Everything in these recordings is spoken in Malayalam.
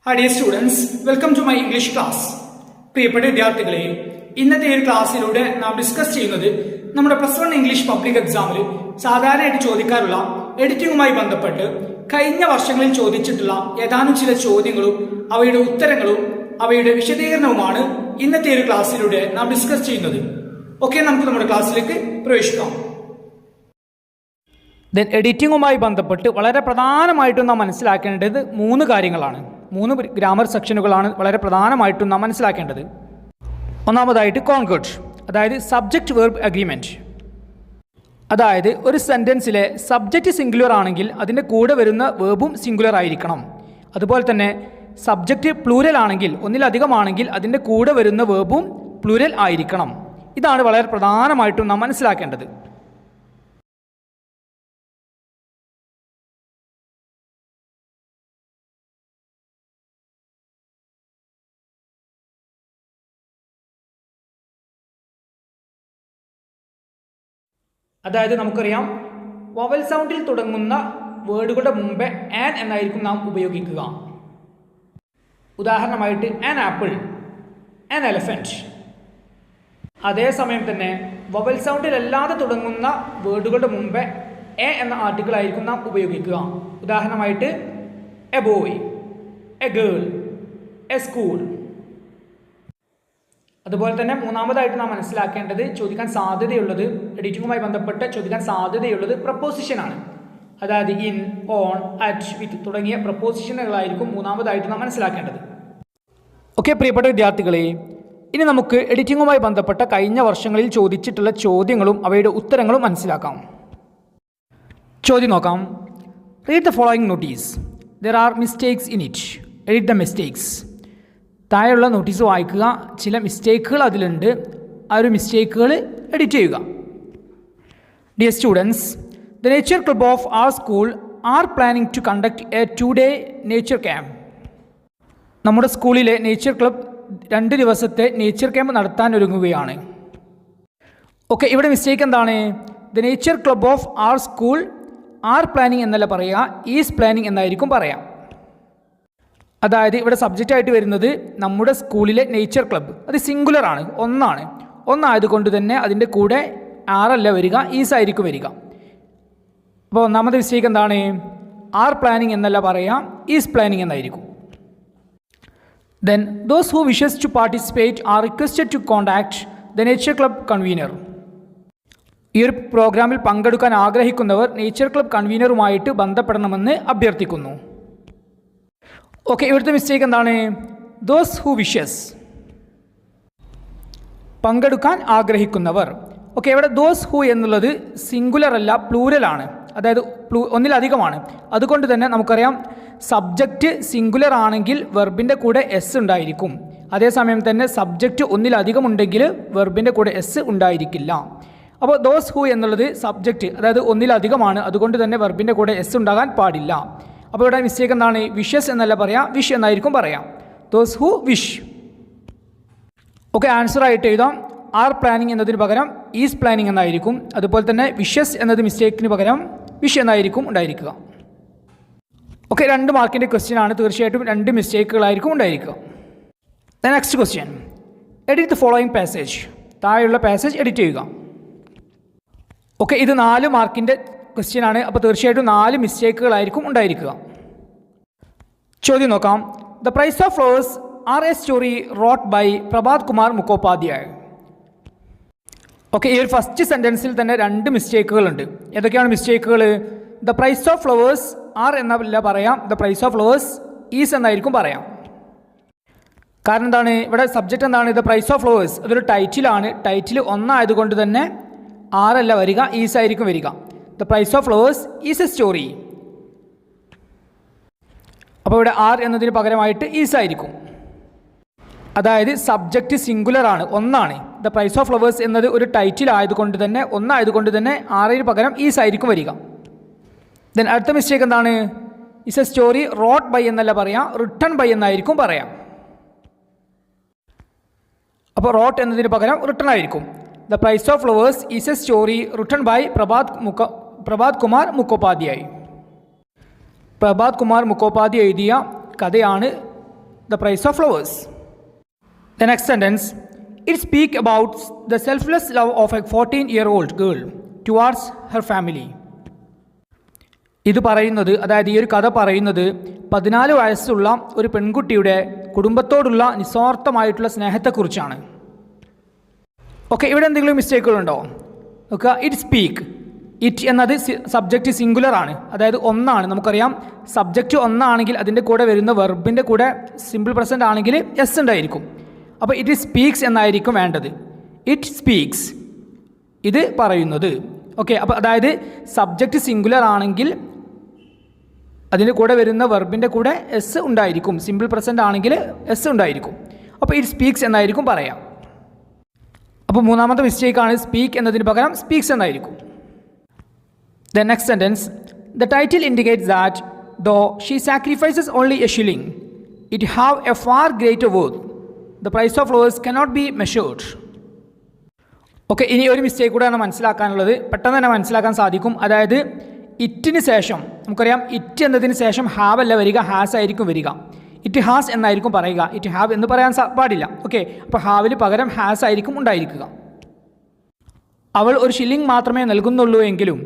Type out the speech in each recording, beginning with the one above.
Hi dear students, welcome to my English class. പ്രിയപ്പെട്ട വിദ്യാർത്ഥികളെ, ഇന്നത്തെ ഒരു ക്ലാസ്സിലൂടെ നാം ഡിസ്കസ് ചെയ്യുന്നത് നമ്മുടെ +1 ഇംഗ്ലീഷ് പബ്ലിക് എക്സാമിൽ സാധാരണയായിട്ട് ചോദിക്കാറുള്ള എഡിറ്റിംഗുമായി ബന്ധപ്പെട്ട് കഴിഞ്ഞ വർഷങ്ങളിൽ ചോദിച്ചിട്ടുള്ള ഏതാനും ചില ചോദ്യങ്ങളും അവയുടെ ഉത്തരങ്ങളും അവയുടെ വിശദീകരണവുമാണ് ഇന്നത്തെ ഒരു ക്ലാസ്സിലൂടെ നാം ഡിസ്കസ് ചെയ്യുന്നത്. ഓക്കെ, നമുക്ക് നമ്മുടെ ക്ലാസ്സിലേക്ക് പ്രവേശിക്കാം. എഡിറ്റിംഗുമായി ബന്ധപ്പെട്ട് വളരെ പ്രധാനമായിട്ടും നാം മനസ്സിലാക്കേണ്ടത് 3 കാര്യങ്ങളാണ്. 3 ഗ്രാമർ സെക്ഷനുകളാണ് വളരെ പ്രധാനമായിട്ടും നാം മനസ്സിലാക്കേണ്ടത്. ഒന്നാമതായിട്ട് കോൺകോർഡ്, അതായത് സബ്ജക്റ്റ് വെർബ് അഗ്രിമെൻറ്റ്. അതായത് ഒരു സെൻറ്റൻസിലെ സബ്ജക്റ്റ് സിംഗുലർ ആണെങ്കിൽ അതിൻ്റെ കൂടെ വരുന്ന വേർബും സിംഗുലർ ആയിരിക്കണം. അതുപോലെ തന്നെ സബ്ജക്റ്റ് പ്ലൂരൽ ആണെങ്കിൽ, ഒന്നിലധികമാണെങ്കിൽ അതിൻ്റെ കൂടെ വരുന്ന വേർബും പ്ലൂരൽ ആയിരിക്കണം. ഇതാണ് വളരെ പ്രധാനമായിട്ടും നാം മനസ്സിലാക്കേണ്ടത്. അതായത് നമുക്കറിയാം, വവൽ സൗണ്ടിൽ തുടങ്ങുന്ന വേർഡുകളുടെ മുമ്പേ ആൻ എന്നായിരിക്കും നാം ഉപയോഗിക്കുക. ഉദാഹരണമായിട്ട് ആൻ ആപ്പിൾ, ആൻ എലഫൻറ്റ്. അതേസമയം തന്നെ വവൽ സൗണ്ടിലല്ലാതെ തുടങ്ങുന്ന വേർഡുകളുടെ മുമ്പേ എ എന്ന ആർട്ടിക്കിൾ ആയിരിക്കും നാം ഉപയോഗിക്കുക. ഉദാഹരണമായിട്ട് A boy, A girl, A school. അതുപോലെ തന്നെ മൂന്നാമതായിട്ട് നാം മനസ്സിലാക്കേണ്ടത്, ചോദിക്കാൻ സാധ്യതയുള്ളത്, എഡിറ്റിംഗുമായി ബന്ധപ്പെട്ട് ചോദിക്കാൻ സാധ്യതയുള്ളത് പ്രപ്പോസിഷനാണ്. അതായത് ഇൻ, ഓൺ, അറ്റ്, വിത്ത് തുടങ്ങിയ പ്രപ്പോസിഷനുകളായിരിക്കും മൂന്നാമതായിട്ട് നാം മനസ്സിലാക്കേണ്ടത്. ഓക്കെ പ്രിയപ്പെട്ട വിദ്യാർത്ഥികളെ, ഇനി നമുക്ക് എഡിറ്റിംഗുമായി ബന്ധപ്പെട്ട കഴിഞ്ഞ വർഷങ്ങളിൽ ചോദിച്ചിട്ടുള്ള ചോദ്യങ്ങളും അവയുടെ ഉത്തരങ്ങളും മനസ്സിലാക്കാം. ചോദ്യം നോക്കാം. Read the following notice. There are mistakes in it. Edit the mistakes. താഴെയുള്ള നോട്ടീസ് വായിക്കുക. ചില മിസ്റ്റേക്കുകൾ അതിലുണ്ട്. ആ ഒരു മിസ്റ്റേക്കുകൾ എഡിറ്റ് ചെയ്യുക. Dear students, the nature club of our school are planning to conduct a 2-day nature camp. നമ്മുടെ സ്കൂളിലെ നേച്ചർ ക്ലബ് 2 ദിവസത്തെ നേച്ചർ ക്യാമ്പ് നടത്താൻ ഒരുങ്ങുകയാണ്. ഓക്കെ, ഇവിടെ മിസ്റ്റേക്ക് എന്താണ്? The nature club of our school are planning എന്നല്ല പറയുക, ഈസ് പ്ലാനിങ് എന്നായിരിക്കും പറയാം. അതായത് ഇവിടെ സബ്ജക്റ്റ് ആയിട്ട് വരുന്നത് നമ്മുടെ സ്കൂളിലെ നേച്ചർ ക്ലബ്ബ്, അത് സിംഗുലർ ആണ്, ഒന്നായതുകൊണ്ട് തന്നെ അതിൻ്റെ കൂടെ ആറല്ല വരിക, ഈസ് ആയിരിക്കും വരിക. അപ്പോൾ ഒന്നാമത്തെ മിസ്റ്റേക്ക് എന്താണ്? ആർ പ്ലാനിങ് എന്നല്ല പറയാം, ഈസ് പ്ലാനിങ് എന്നായിരിക്കും. Then those who wishes to participate are requested to contact the nature club convenor. ഈ ഒരു പ്രോഗ്രാമിൽ പങ്കെടുക്കാൻ ആഗ്രഹിക്കുന്നവർ നേച്ചർ ക്ലബ് കൺവീനറുമായിട്ട് ബന്ധപ്പെടണമെന്ന് അഭ്യർത്ഥിക്കുന്നു. ഓക്കെ, ഇവിടുത്തെ മിസ്റ്റേക്ക് എന്താണ്? ദോസ് ഹു വിഷസ്, പങ്കെടുക്കാൻ ആഗ്രഹിക്കുന്നവർ. ഓക്കെ, ഇവിടെ ദോസ് ഹു എന്നുള്ളത് സിംഗുലർ അല്ല, പ്ലൂരലാണ്, അതായത് ഒന്നിലധികമാണ്. അതുകൊണ്ട് തന്നെ നമുക്കറിയാം, സബ്ജക്റ്റ് സിംഗുലർ ആണെങ്കിൽ വെർബിൻ്റെ കൂടെ എസ് ഉണ്ടായിരിക്കും. അതേസമയം തന്നെ സബ്ജക്റ്റ് ഒന്നിലധികം ഉണ്ടെങ്കിൽ വെർബിൻ്റെ കൂടെ എസ് ഉണ്ടായിരിക്കില്ല. അപ്പോൾ ദോസ് ഹു എന്നുള്ളത് സബ്ജക്റ്റ്, അതായത് ഒന്നിലധികമാണ്, അതുകൊണ്ട് തന്നെ വെർബിൻ്റെ കൂടെ എസ് ഉണ്ടാകാൻ പാടില്ല. അപ്പോൾ ഇവിടെ മിസ്റ്റേക്ക് എന്താണ്? വിഷസ് എന്നല്ല പറയാം, വിഷ് എന്നായിരിക്കും പറയാം. Those who wish. Okay, answer ആയിട്ട് എഴുതാം. ആർ പ്ലാനിങ് എന്നതിന് പകരം ഈസ് പ്ലാനിങ് എന്നായിരിക്കും. അതുപോലെ തന്നെ വിഷസ് എന്നത് മിസ്റ്റേക്കിന് പകരം വിഷ് എന്നായിരിക്കും ഉണ്ടായിരിക്കുക. ഓക്കെ, 2 മാർക്കിൻ്റെ ക്വസ്റ്റ്യൻ ആണ്. തീർച്ചയായിട്ടും 2 മിസ്റ്റേക്കുകളായിരിക്കും ഉണ്ടായിരിക്കുക. Next question. Edit the following passage. താഴെയുള്ള പാസേജ് എഡിറ്റ് ചെയ്യുക. ഓക്കെ, ഇത് 4 മാർക്കിൻ്റെ ക്വസ്റ്റ്യൻ ആണ്. അപ്പോൾ തീർച്ചയായിട്ടും 4 മിസ്റ്റേക്കുകളായിരിക്കും ഉണ്ടായിരിക്കുക. ചോദ്യം നോക്കാം. The price of flowers are a story wrote by Prabhat Kumar Mukhopadhyay. Okay, ഈ ഒരു ഫസ്റ്റ് സെൻറ്റൻസിൽ തന്നെ 2 മിസ്റ്റേക്കുകളുണ്ട്. ഏതൊക്കെയാണ് മിസ്റ്റേക്കുകൾ? The price of flowers are എന്നല്ല പറയാം, the price of flowers is എന്നായിരിക്കും പറയാം. കാരണം എന്താണ്? ഇവിടെ സബ്ജക്റ്റ് എന്താണ്? ദ പ്രൈസ് ഓഫ് ഫ്ലവേഴ്സ്, അതൊരു ടൈറ്റിലാണ്. ടൈറ്റിൽ ഒന്നായതുകൊണ്ട് തന്നെ ആറല്ല വരിക, ഈസ് ആയിരിക്കും വരിക. The price of flowers is a story. അപ്പോൾ ഇവിടെ ആർ എന്നതിന് പകരമായിട്ട് ഈസ് ആയിരിക്കും. അതായത് സബ്ജക്റ്റ് സിംഗുലർ ആണ്, ഒന്നാണ്. ദ പ്രൈസ് ഓഫ് ഫ്ലവേഴ്സ് എന്നത് ഒരു ടൈറ്റിൽ ആയതുകൊണ്ട് തന്നെ, ഒന്നായതുകൊണ്ട് തന്നെ ആറിന് പകരം ഈസ് ആയിരിക്കും വരിക. ദെൻ അടുത്ത മിസ്റ്റേക്ക് എന്താണ്? Is a story wrote by എന്നല്ല പറയാം, റിട്ടൺ ബൈ എന്നായിരിക്കും പറയാം. അപ്പോൾ റോട്ട് എന്നതിന് പകരം റിട്ടൺ ആയിരിക്കും. The price of flowers is a story written by Prabhat Kumar Mukhopadhyay. Prabhat Kumar Mukhopadhyay എഴുതിയ കഥയാണ് the price of flowers. The next sentence, it speaks about the selfless love of a 14-year-old girl towards her family. ഇത് പറയുന്നത്, അതായത് ഈ ഒരു കഥ പറയുന്നത് 14 വയസ്സുള്ള ഒരു പെൺകുട്ടിയുടെ കുടുംബത്തോടുള്ള നിസ്വാർത്ഥമായിട്ടുള്ള സ്നേഹത്തെക്കുറിച്ചാണ്. ഓക്കെ, ഇവിടെ എന്തെങ്കിലും മിസ്റ്റേക്കുകളുണ്ടോ നോക്കുക. ഇറ്റ് സ്പീക്ക്, ഇറ്റ് എന്നത് സബ്ജക്റ്റ് സിംഗുലർ ആണ്, അതായത് ഒന്നാണ്. നമുക്കറിയാം സബ്ജക്റ്റ് ഒന്നാണെങ്കിൽ അതിൻ്റെ കൂടെ വരുന്ന വെർബിൻ്റെ കൂടെ സിമ്പിൾ പ്രസൻറ്റ് ആണെങ്കിൽ എസ് ഉണ്ടായിരിക്കും. അപ്പോൾ ഇറ്റ് സ്പീക്സ് എന്നായിരിക്കും വേണ്ടത്. ഇറ്റ് സ്പീക്സ്, ഇത് പറയുന്നത്. ഓക്കെ, അപ്പോൾ അതായത് സബ്ജക്റ്റ് സിംഗുലർ ആണെങ്കിൽ അതിൻ്റെ കൂടെ വരുന്ന വെർബിൻ്റെ കൂടെ എസ് ഉണ്ടായിരിക്കും. സിമ്പിൾ പ്രസൻറ്റ് ആണെങ്കിൽ എസ് ഉണ്ടായിരിക്കും. അപ്പോൾ ഇറ്റ് സ്പീക്സ് എന്നായിരിക്കും പറയാം. അപ്പോൾ മൂന്നാമത്തെ മിസ്റ്റേക്കാണ്, സ്പീക്ക് എന്നതിന് പകരം സ്പീക്സ് എന്നായിരിക്കും. The next sentence, the title indicates that though she sacrifices only a shilling, it have a far greater worth. The price of flowers cannot be measured. Okay, ഇനി ഒരു മിസ്റ്റേക്ക് കൂടെയാണ് മനസ്സിലാക്കാനുള്ളത്. പെട്ടെന്ന് തന്നെ മനസ്സിലാക്കാൻ സാധിക്കും. അതായത് ഇറ്റിന് ശേഷം നമുക്കറിയാം ഇറ്റ് എന്നതിന് ശേഷം ഹാവ് അല്ല വരിക, ഹാസ് ആയിരിക്കും വരിക. ഇറ്റ് ഹാസ് എന്നായിരിക്കും പറയുക, ഇറ്റ് ഹാവ് എന്ന് പറയാൻ പാടില്ല. ഓക്കെ, അപ്പോൾ ഹാവിന് പകരം ഹാസ് ആയിരിക്കും ഉണ്ടായിരിക്കുക. അവൾ ഒരു ഷില്ലിംഗ് മാത്രമേ നൽകുന്നുള്ളൂ എങ്കിലും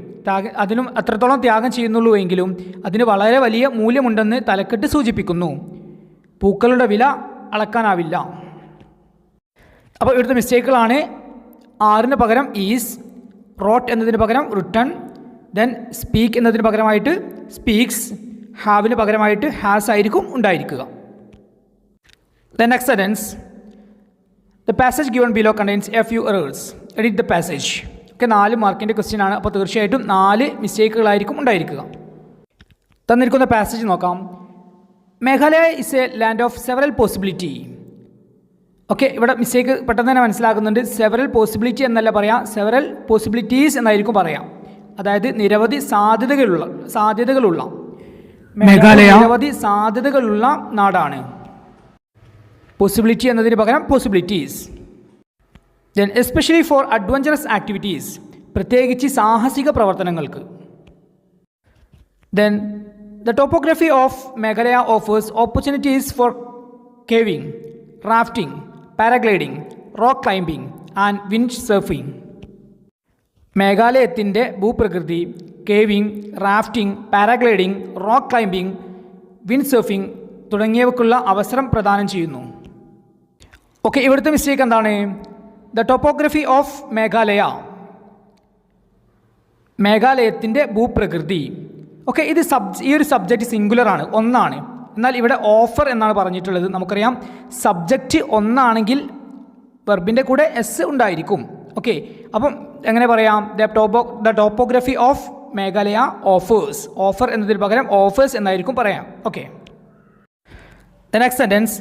അതിനും അത്രത്തോളം ത്യാഗം ചെയ്യുന്നുള്ളൂ എങ്കിലും അതിന് വളരെ വലിയ മൂല്യമുണ്ടെന്ന് തലക്കെട്ട് സൂചിപ്പിക്കുന്നു. പൂക്കളുടെ വില അളക്കാനാവില്ല. അപ്പോൾ ഇവിടുത്തെ മിസ്റ്റേക്കുകളാണ്. ആറിന് പകരം ഈസ്, റോട്ട് എന്നതിന് പകരം റിട്ടൺ, ദെൻ സ്പീക്ക് എന്നതിന് പകരമായിട്ട് സ്പീക്സ്, ഹാവിന് പകരമായിട്ട് ഹാസ് ആയിരിക്കും ഉണ്ടായിരിക്കുക. The next sentence, the passage given below contains A few errors. Edit the passage. ഒക്കെ 4 മാർക്കിൻ്റെ ക്വസ്റ്റ്യൻ ആണ്. അപ്പോൾ തീർച്ചയായിട്ടും 4 മിസ്റ്റേക്കുകളായിരിക്കും ഉണ്ടായിരിക്കുക. തന്നിരിക്കുന്ന പാസേജ് നോക്കാം. Meghalaya is A land of several possibility. Okay, ഇവിടെ മിസ്റ്റേക്ക് പെട്ടെന്ന് തന്നെ മനസ്സിലാക്കുന്നുണ്ട്. സെവറൽ പോസിബിലിറ്റി എന്നല്ല പറയാം, സെവറൽ പോസിബിലിറ്റീസ് എന്നായിരിക്കും പറയാം. അതായത് നിരവധി സാധ്യതകളുള്ള മേഘാലയ നിരവധി സാധ്യതകളുള്ള നാടാണ്. പോസിബിലിറ്റി എന്നതിന് പകരം possibilities. Then especially for adventurous activities, പ്രത്യേകിച്ച് സാഹസിക പ്രവർത്തനങ്ങൾക്ക്. Then the topography of Meghalaya offers opportunities for caving, rafting, paragliding, rock climbing and wind surfing. മേഘാലയത്തിൻ്റെ ഭൂപ്രകൃതി caving, rafting, paragliding, rock climbing, wind surfing തുടങ്ങിയവയ്ക്കുള്ള അവസരം പ്രദാനം ചെയ്യുന്നു. ഓക്കെ, ഇവിടുത്തെ മിസ്റ്റേക്ക് എന്താണ്? ദ ടോപ്പോഗ്രഫി ഓഫ് മേഘാലയ, മേഘാലയത്തിൻ്റെ ഭൂപ്രകൃതി. ഓക്കെ, ഈ ഒരു സബ്ജക്റ്റ് സിംഗുലർ ആണ്, ഒന്നാണ്. എന്നാൽ ഇവിടെ ഓഫർ എന്നാണ് പറഞ്ഞിട്ടുള്ളത്. നമുക്കറിയാം സബ്ജക്റ്റ് ഒന്നാണെങ്കിൽ വെർബിൻ്റെ കൂടെ എസ് ഉണ്ടായിരിക്കും. ഓക്കെ, അപ്പം എങ്ങനെ പറയാം? The topography of Meghalaya offers. Offer എന്നതിന് പകരം ഓഫേഴ്സ് എന്നായിരിക്കും പറയാം. Okay, the next sentence,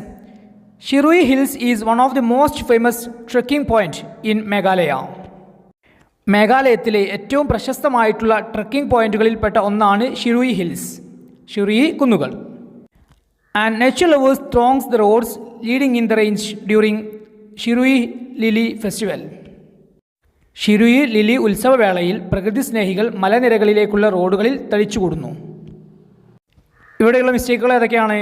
Shirui hills is one of the most famous trekking point in Meghalaya. മേഘാലയത്തിലെ ഏറ്റവും പ്രശസ്തമായിട്ടുള്ള ട്രെക്കിംഗ് പോയിന്റുകളിൽപ്പെട്ട ഒന്നാണ് ഷിറുയി ഹിൽസ്, ഷിറുയി കുന്നുകൾ. And nature lovers throngs the roads leading in the range during Shirui lily festival. Shirui lily ഉത്സവവേളയിൽ പ്രകൃതി സ്നേഹികൾ മലനിരകളിലേക്കുള്ള റോഡുകളിൽ തടിച്ചുകൂടുന്നു. ഇവിടെയുള്ള മിസ്റ്റേക്കുകൾ ഏതൊക്കെയാണ്?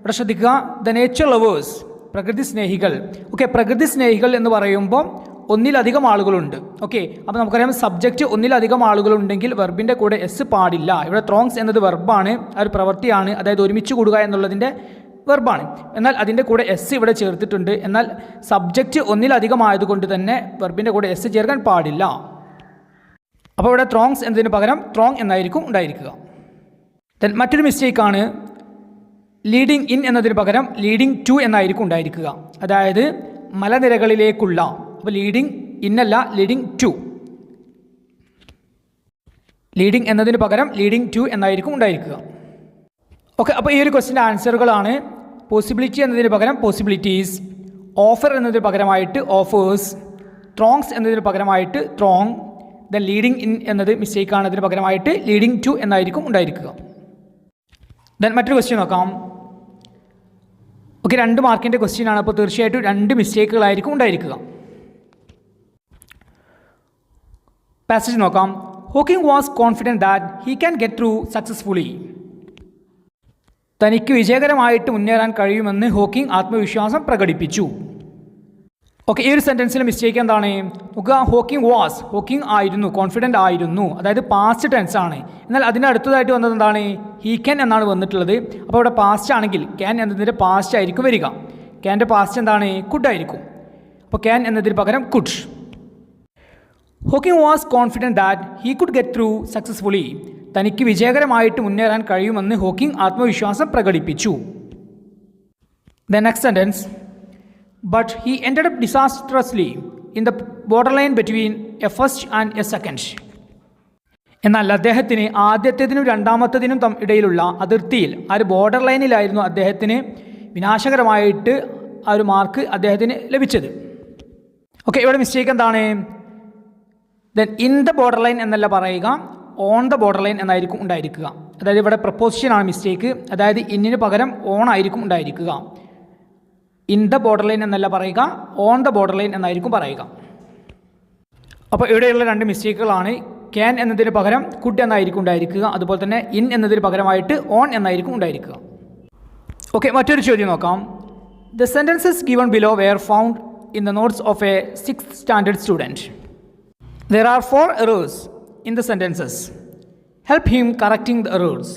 ഇവിടെ ശ്രദ്ധിക്കുക. ദ നേച്ചർ ലവേഴ്സ്, പ്രകൃതി സ്നേഹികൾ. ഓക്കെ, പ്രകൃതി സ്നേഹികൾ എന്ന് പറയുമ്പോൾ ഒന്നിലധികം ആളുകളുണ്ട്. ഓക്കെ, അപ്പോൾ നമുക്കറിയാം സബ്ജക്റ്റ് ഒന്നിലധികം ആളുകളുണ്ടെങ്കിൽ വെർബിൻ്റെ കൂടെ എസ് പാടില്ല. ഇവിടെ ത്രോങ്സ് എന്നത് വെർബാണ്, ആ ഒരു പ്രവൃത്തിയാണ്, അതായത് ഒരുമിച്ച് കൂടുക എന്നുള്ളതിൻ്റെ വെർബാണ്. എന്നാൽ അതിൻ്റെ കൂടെ എസ് ഇവിടെ ചേർത്തിട്ടുണ്ട്. എന്നാൽ സബ്ജക്റ്റ് ഒന്നിലധികം ആയതുകൊണ്ട് തന്നെ വെർബിൻ്റെ കൂടെ എസ് ചേർക്കാൻ പാടില്ല. അപ്പോൾ ഇവിടെ ത്രോങ്സ് എന്നതിന് പകരം ത്രോങ് എന്നായിരിക്കും ഉണ്ടായിരിക്കുക. ദെൻ മറ്റൊരു മിസ്റ്റേക്കാണ് ലീഡിങ് ഇൻ എന്നതിന് പകരം ലീഡിങ് ടു എന്നായിരിക്കും ഉണ്ടായിരിക്കുക. അതായത് മലനിരകളിലേക്കുള്ള. അപ്പോൾ ലീഡിങ് ഇൻ അല്ല, ലീഡിങ് ടു. ലീഡിങ് എന്നതിന് പകരം ലീഡിങ് ടു എന്നായിരിക്കും ഉണ്ടായിരിക്കുക. ഓക്കെ, അപ്പോൾ ഈ ഒരു ക്വസ്റ്റിൻ്റെ ആൻസറുകളാണ് പോസിബിലിറ്റി എന്നതിന് പകരം പോസിബിലിറ്റീസ്, ഓഫർ എന്നതിന് പകരമായിട്ട് ഓഫേഴ്സ്, ത്രോങ്സ് എന്നതിന് പകരമായിട്ട് ത്രോങ്, ദെൻ ലീഡിങ് ഇൻ എന്നത് മിസ്റ്റേക്കാണ്, അതിന് പകരമായിട്ട് ലീഡിങ് ടു എന്നായിരിക്കും ഉണ്ടായിരിക്കുക. ദെൻ മറ്റൊരു ക്വസ്റ്റ്യൻ നോക്കാം. ഓക്കെ, 2 മാർക്കിൻ്റെ ക്വസ്റ്റ്യനാണ്. അപ്പോൾ തീർച്ചയായിട്ടും 2 മിസ്റ്റേക്കുകളായിരിക്കും ഉണ്ടായിരിക്കുക. പാസേജ് നോക്കാം. Hawking was confident that he can get through successfully. തനിക്ക് വിജയകരമായിട്ട് മുന്നേറാൻ കഴിയുമെന്ന് ഹോക്കിംഗ് ആത്മവിശ്വാസം പ്രകടിപ്പിച്ചു. ഓക്കെ, ഈ ഒരു സെൻറ്റൻസിലെ മിസ്റ്റേക്ക് എന്താണ് നോക്കുക. ഹോക്കിംഗ് ആയിരുന്നു, കോൺഫിഡൻ്റ് ആയിരുന്നു, അതായത് പാസ്റ്റ് ടെൻസ് ആണ്. എന്നാൽ അതിനടുത്തതായിട്ട് വന്നത് എന്താണ്, ഹീ ക്യാൻ എന്നാണ് വന്നിട്ടുള്ളത്. അപ്പോൾ ഇവിടെ പാസ്റ്റ് ആണെങ്കിൽ ക്യാൻ എന്നതിൻ്റെ പാസ്റ്റ് ആയിരിക്കും വരിക. ക്യാൻ്റെ പാസ്റ്റ് എന്താണ്, കുഡ് ആയിരിക്കും. അപ്പോൾ ക്യാൻ എന്നതിന് പകരം could. Hawking was confident that he could get through successfully. തനിക്ക് വിജയകരമായിട്ട് മുന്നേറാൻ കഴിയുമെന്ന് ഹോക്കിംഗ് ആത്മവിശ്വാസം പ്രകടിപ്പിച്ചു. The next sentence, but he ended up disastrously in the border line between a first and a second. എന്നാൽ അദ്ദേഹത്തിന് ആദ്യത്തേതിനും രണ്ടാമത്തേതിനും ഇടയിലുള്ള അതിർത്തിയിൽ ആ ഒരു ബോർഡർ ലൈനിലായിരുന്നു അദ്ദേഹത്തിന് വിനാശകരമായിട്ട് ആ ഒരു മാർക്ക് അദ്ദേഹത്തിന് ലഭിച്ചത്. ഓക്കെ, ഇവിടെ മിസ്റ്റേക്ക് എന്താണ്, then in the border line എന്നല്ല പറയുക, ഓൺ ദ ബോർഡർ ലൈൻ എന്നായിരിക്കും ഉണ്ടായിരിക്കുക. അതായത് ഇവിടെ പ്രപ്പോസിഷനാണ് മിസ്റ്റേക്ക്, അതായത് ഇന്നിന് പകരം ഓൺ ആയിരിക്കും ഉണ്ടായിരിക്കുക. ഇൻ ദ ബോർഡർ ലൈൻ എന്നല്ല പറയുക, ഓൺ ദ ബോർഡർ ലൈൻ എന്നായിരിക്കും പറയുക. അപ്പോൾ ഇവിടെയുള്ള രണ്ട് മിസ്റ്റേക്കുകളാണ്. ക്യാൻ എന്നതിന് പകരം കുഡ് എന്നായിരിക്കും ഉണ്ടായിരിക്കുക, അതുപോലെ തന്നെ ഇൻ എന്നതിന് പകരമായിട്ട് ഓൺ എന്നായിരിക്കും ഉണ്ടായിരിക്കുക. ഓക്കെ, മറ്റൊരു ചോദ്യം നോക്കാം. The sentences given below were found in the notes of a 6th standard student. There are 4 errors in the sentences. Help him correcting the errors.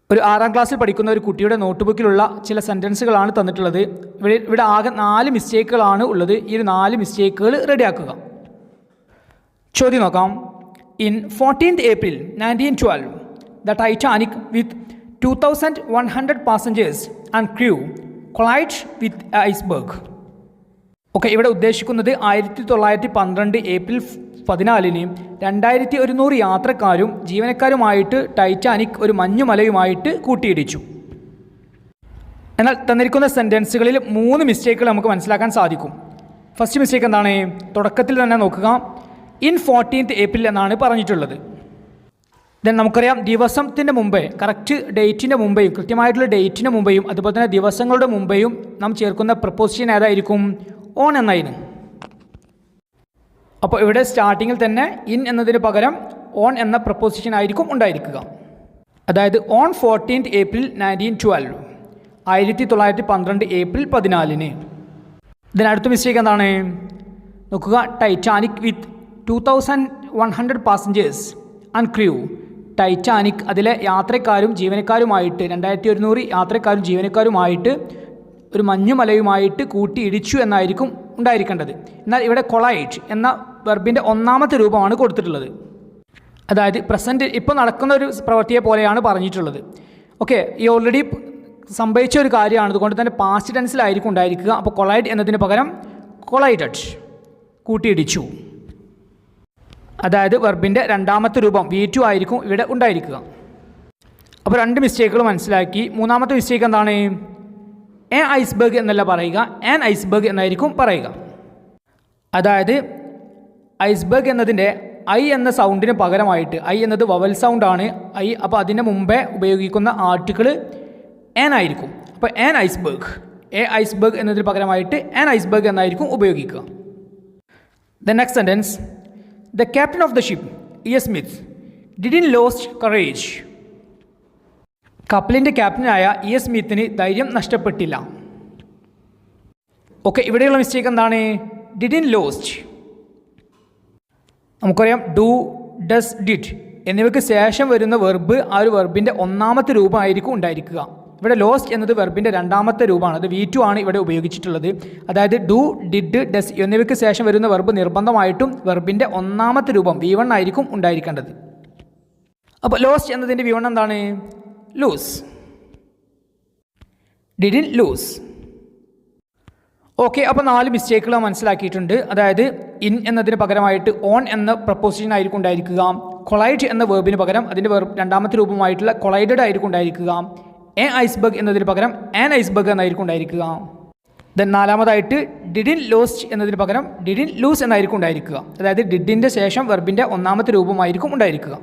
ഒരു 6ാം ക്ലാസ്സിൽ പഠിക്കുന്ന ഒരു കുട്ടിയുടെ നോട്ട് ബുക്കിലുള്ള ചില സെൻറ്റൻസുകളാണ് തന്നിട്ടുള്ളത്. ഇവിടെ ആകെ 4 മിസ്റ്റേക്കുകളാണ് ഉള്ളത്. ഈ ഒരു 4 മിസ്റ്റേക്കുകൾ റെഡിയാക്കുക. ചോദ്യം നോക്കാം. In 14th April 1912 the Titanic with 2,100 passengers and crew collided with an iceberg. Okay, ഇവിടെ ഉദ്ദേശിക്കുന്നത് 1912 ഏപ്രിൽ 14 2100 യാത്രക്കാരും ജീവനക്കാരുമായിട്ട് ടൈറ്റാനിക് ഒരു മഞ്ഞുമലയുമായിട്ട് കൂട്ടിയിടിച്ചു. എന്നാൽ തന്നിരിക്കുന്ന സെൻറ്റൻസുകളിൽ 3 മിസ്റ്റേക്കുകൾ നമുക്ക് മനസ്സിലാക്കാൻ സാധിക്കും. ഫസ്റ്റ് മിസ്റ്റേക്ക് എന്താണ്, തുടക്കത്തിൽ തന്നെ നോക്കുക. ഇൻ 14th April എന്നാണ് പറഞ്ഞിട്ടുള്ളത്. ദെൻ നമുക്കറിയാം ദിവസത്തിൻ്റെ മുമ്പേ, കറക്റ്റ് ഡേറ്റിൻ്റെ മുമ്പേയും കൃത്യമായിട്ടുള്ള ഡേറ്റിൻ്റെ മുമ്പേയും അതുപോലെ തന്നെ ദിവസങ്ങളുടെ മുമ്പേയും നാം ചേർക്കുന്ന പ്രപ്പോസിഷൻ ഏതായിരിക്കും, ഓൺ എന്നായിരുന്നു. അപ്പോൾ ഇവിടെ സ്റ്റാർട്ടിങ്ങിൽ തന്നെ ഇൻ എന്നതിന് പകരം ഓൺ എന്ന പ്രപ്പോസിഷൻ ആയിരിക്കും ഉണ്ടായിരിക്കുക. അതായത് ഓൺ 14th April 1912, 1912 ഏപ്രിൽ 14. ഇതിനടുത്ത മിസ്റ്റേക്ക് എന്താണ് നോക്കുക. Titanic with 2,100 passengers and crew. Titanic അതിലെ യാത്രക്കാരും ജീവനക്കാരുമായിട്ട് 2100 യാത്രക്കാരും ജീവനക്കാരുമായിട്ട് ഒരു മഞ്ഞുമലയുമായിട്ട് കൂട്ടിയിടിച്ചു എന്നായിരിക്കും ഉണ്ടായിരിക്കേണ്ടത്. എന്നാൽ ഇവിടെ കൊളൈഡ് എന്ന വെർബിൻ്റെ 1ാമത്തെ രൂപമാണ് കൊടുത്തിട്ടുള്ളത്. അതായത് പ്രസൻറ്റ് ഇപ്പോൾ നടക്കുന്ന ഒരു പ്രവൃത്തിയെ പോലെയാണ് പറഞ്ഞിട്ടുള്ളത്. ഓക്കെ, ഈ ഓൾറെഡി സംഭവിച്ച ഒരു കാര്യമാണ്, അതുകൊണ്ട് തന്നെ പാസ്റ്റ് ടെൻസിലായിരിക്കും ഉണ്ടായിരിക്കുക. അപ്പോൾ കൊളൈഡ് എന്നതിന് പകരം കൊളൈഡഡ്, കൂട്ടിയിടിച്ചു. അതായത് വെർബിൻ്റെ 2ാമത്തെ രൂപം V2 ആയിരിക്കും ഇവിടെ ഉണ്ടായിരിക്കുക. അപ്പോൾ 2 മിസ്റ്റേക്കുകൾ മനസ്സിലാക്കി. 3ാമത്തെ മിസ്റ്റേക്ക് എന്താണ്, എ ഐസ്ബർഗ് എന്നല്ല പറയുക, ആൻ ഐസ്ബർഗ് എന്നായിരിക്കും പറയുക. അതായത് ഐസ്ബർഗ് എന്നതിൻ്റെ ഐ എന്ന സൗണ്ടിന് പകരമായിട്ട്, ഐ എന്നത് വവൽ സൗണ്ടാണ്, ഐ, അപ്പോൾ അതിന് മുമ്പേ ഉപയോഗിക്കുന്ന ആർട്ടിക്കിൾ ആൻ ആയിരിക്കും. അപ്പോൾ ആൻ ഐസ്ബർഗ്, എ ഐസ്ബർഗ് എന്നതിന് പകരമായിട്ട് ആൻ ഐസ്ബർഗ് എന്നായിരിക്കും ഉപയോഗിക്കുക. The next sentence, the captain of the ship E.S. Smith didn't lost courage. കപ്പലിൻ്റെ ക്യാപ്റ്റനായ E.S. സ്മിത്തിന് ധൈര്യം നഷ്ടപ്പെട്ടില്ല. ഓക്കെ, ഇവിടെയുള്ള മിസ്റ്റേക്ക് എന്താണ്, ഡിഡ്ന്റ് ലോസ്റ്റ്. നമുക്കറിയാം ഡു, ഡസ്, ഡിഡ് എന്നിവയ്ക്ക് ശേഷം വരുന്ന വെർബ് ആ ഒരു വെർബിൻ്റെ 1ാമത്തെ രൂപമായിരിക്കും ഉണ്ടായിരിക്കുക. ഇവിടെ ലോസ്റ്റ് എന്നത് വെർബിൻ്റെ 2ാമത്തെ രൂപമാണ്, അത് V2 ആണ് ഇവിടെ ഉപയോഗിച്ചിട്ടുള്ളത്. അതായത് ഡു, ഡിഡ്, ഡസ് എന്നിവയ്ക്ക് ശേഷം വരുന്ന വെർബ് നിർബന്ധമായിട്ടും വെർബിൻ്റെ 1ാമത്തെ രൂപം V1 ആയിരിക്കും ഉണ്ടായിരിക്കേണ്ടത്. അപ്പോൾ ലോസ്റ്റ് എന്നതിൻ്റെ V1 എന്താണ്, ലൂസ്. Didn't loose. ഓക്കെ, അപ്പോൾ 4 മിസ്റ്റേക്കുകൾ മനസ്സിലാക്കിയിട്ടുണ്ട്. അതായത് ഇൻ എന്നതിന് പകരമായിട്ട് ഓൺ എന്ന പ്രപ്പോസിഷൻ ആയിരിക്കും ഉണ്ടായിരിക്കുക. കൊളൈഡ് എന്ന വേർബിന് പകരം അതിൻ്റെ 2ാമത്തെ രൂപമായിട്ടുള്ള കൊളൈഡഡ് ആയിരിക്കും ഉണ്ടായിരിക്കുക. എ ഐസ്ബർഗ് എന്നതിന് പകരം ആൻ ഐസ്ബർഗ് എന്നായിരിക്കും ഉണ്ടായിരിക്കുക. ദെൻ 4ാമതായിട്ട് ഡിഡിൻ ലോസ്റ്റ് എന്നതിന് പകരം ഡിഡിൻ ലൂസ് എന്നായിരിക്കും ഉണ്ടായിരിക്കുക. അതായത് ഡിഡിൻ്റെ ശേഷം വെർബിൻ്റെ 1ാമത്തെ രൂപമായിരിക്കും ഉണ്ടായിരിക്കുക.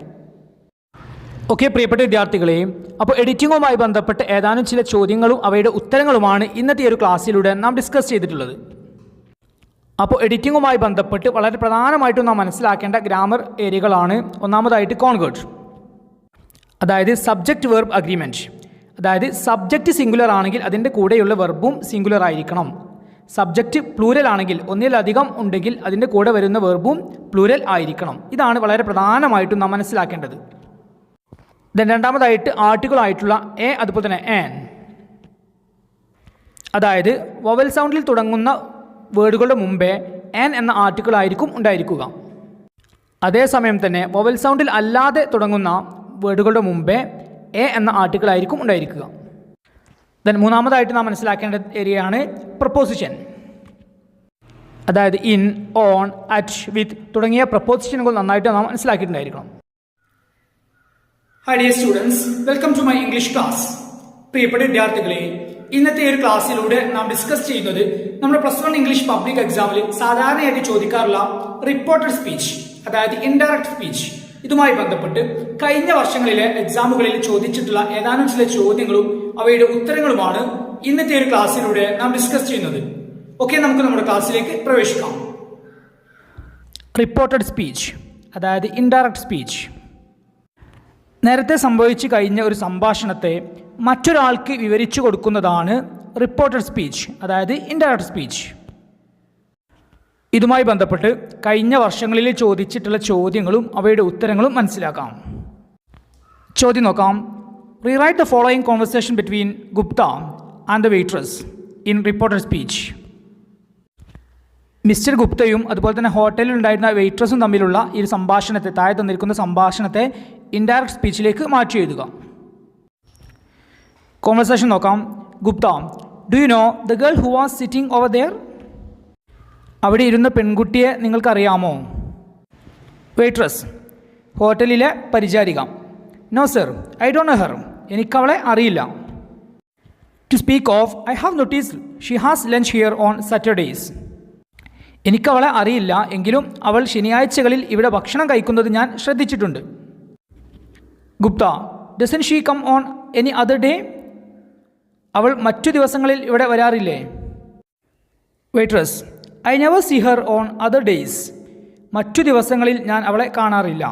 ഓക്കെ, പ്രിയപ്പെട്ട വിദ്യാർത്ഥികളെ, അപ്പോൾ എഡിറ്റിങ്ങുമായി ബന്ധപ്പെട്ട് ഏതാനും ചില ചോദ്യങ്ങളും അവയുടെ ഉത്തരങ്ങളുമാണ് ഇന്നത്തെ ഒരു ക്ലാസ്സിലൂടെ നാം ഡിസ്കസ് ചെയ്തിട്ടുള്ളത്. അപ്പോൾ എഡിറ്റിങ്ങുമായി ബന്ധപ്പെട്ട് വളരെ പ്രധാനമായിട്ടും നാം മനസ്സിലാക്കേണ്ട ഗ്രാമർ ഏരിയകളാണ്. ഒന്നാമതായിട്ട് കോൺകേർഡ്, അതായത് സബ്ജക്റ്റ് വെർബ് അഗ്രിമെൻറ്റ്. അതായത് സബ്ജക്റ്റ് സിംഗുലർ ആണെങ്കിൽ അതിൻ്റെ കൂടെയുള്ള വെർബും സിംഗുലർ ആയിരിക്കണം. സബ്ജക്റ്റ് പ്ലൂരൽ ആണെങ്കിൽ ഒന്നിലധികം ഉണ്ടെങ്കിൽ അതിൻ്റെ കൂടെ വരുന്ന വെർബും പ്ലൂരൽ ആയിരിക്കണം. ഇതാണ് വളരെ പ്രധാനമായിട്ടും നാം മനസ്സിലാക്കേണ്ടത്. ദെൻ രണ്ടാമതായിട്ട് ആർട്ടിക്കിൾ ആയിട്ടുള്ള എ അതുപോലെ തന്നെ ആൻ, അതായത് വവൽ സൗണ്ടിൽ തുടങ്ങുന്ന വേർഡുകളുടെ മുമ്പേ ആൻ എന്ന ആർട്ടിക്കിൾ ആയിരിക്കും ഉണ്ടായിരിക്കുക. അതേസമയം തന്നെ വവൽ സൗണ്ടിൽ അല്ലാതെ തുടങ്ങുന്ന വേർഡുകളുടെ മുമ്പേ എ എന്ന ആർട്ടിക്കിൾ ആയിരിക്കും ഉണ്ടായിരിക്കുക. ദെൻ മൂന്നാമതായിട്ട് നാം മനസ്സിലാക്കേണ്ട ഏരിയയാണ് പ്രപ്പോസിഷൻ. അതായത് ഇൻ, ഓൺ, അറ്റ്, വിത്ത് തുടങ്ങിയ പ്രപ്പോസിഷനുകൾ നന്നായിട്ട് നാം മനസ്സിലാക്കിയിട്ടുണ്ടായിരിക്കണം. Hi dear students, welcome to my English class. പ്രിയപ്പെട്ട വിദ്യാർത്ഥികളെ, ഇന്നത്തെ ഒരു ക്ലാസ്സിലൂടെ നാം ഡിസ്കസ് ചെയ്യുന്നത് നമ്മുടെ +1 ഇംഗ്ലീഷ് പബ്ലിക് എക്സാമിൽ സാധാരണയായിട്ട് ചോദിക്കാറുള്ള റിപ്പോർട്ടഡ് സ്പീച്ച്, അതായത് ഇൻഡയറക്റ്റ് സ്പീച്ച്, ഇതുമായി ബന്ധപ്പെട്ട് കഴിഞ്ഞ വർഷങ്ങളിലെ എക്സാമുകളിൽ ചോദിച്ചിട്ടുള്ള ഏതാനും ചില ചോദ്യങ്ങളും അവയുടെ ഉത്തരങ്ങളുമാണ് ഇന്നത്തെ ഒരു ക്ലാസ്സിലൂടെ നാം ഡിസ്കസ് ചെയ്യുന്നത്. ഓക്കെ, നമുക്ക് നമ്മുടെ ക്ലാസ്സിലേക്ക് പ്രവേശിക്കാം. റിപ്പോർട്ടഡ് സ്പീച്ച്, അതായത് ഇൻഡയറക്റ്റ് സ്പീച്ച്. നേരത്തെ സംഭവിച്ചു കഴിഞ്ഞ ഒരു സംഭാഷണത്തെ മറ്റൊരാൾക്ക് വിവരിച്ചു കൊടുക്കുന്നതാണ് റിപ്പോർട്ടഡ് സ്പീച്ച്, അതായത് ഇൻഡയറക്റ്റ് സ്പീച്ച്. ഇതുമായി ബന്ധപ്പെട്ട് കഴിഞ്ഞ വർഷങ്ങളിൽ ചോദിച്ചിട്ടുള്ള ചോദ്യങ്ങളും അവയുടെ ഉത്തരങ്ങളും മനസ്സിലാക്കാം. ചോദ്യം നോക്കാം. Rewrite the following conversation between Gupta and the waitress in reported speech. Mister ഗുപ്തയും അതുപോലെ തന്നെ ഹോട്ടലിൽ ഉണ്ടായിരുന്ന വെയിട്രസും തമ്മിലുള്ള ഈ സംഭാഷണത്തെ, താഴെ തന്നിരിക്കുന്ന സംഭാഷണത്തെ ഇൻഡയറക്റ്റ് സ്പീച്ചിലേക്ക് മാറ്റി എഴുതുക. കോൺവെർസേഷൻ നോക്കാം. Gupta, do you know the girl who was sitting over there? അവിടെ ഇരുന്ന പെൺകുട്ടിയെ നിങ്ങൾക്കറിയാമോ? വെയിട്രസ്, ഹോട്ടലിലെ പരിചാരിക, no sir, I don't know her. എനിക്കവളെ അറിയില്ല. To speak of, I have noticed she has lunch here on Saturdays. എനിക്കവളെ അറിയില്ല, എങ്കിലും അവൾ ശനിയാഴ്ചകളിൽ ഇവിടെ ഭക്ഷണം കഴിക്കുന്നത് ഞാൻ ശ്രദ്ധിച്ചിട്ടുണ്ട്. Gupta, doesn't she come on any other day? അവൾ മറ്റു ദിവസങ്ങളിൽ ഇവിടെ വരാറില്ലേ? Waitress, I never see Har on other days. മറ്റു ദിവസങ്ങളിൽ ഞാൻ അവളെ കാണാറില്ല.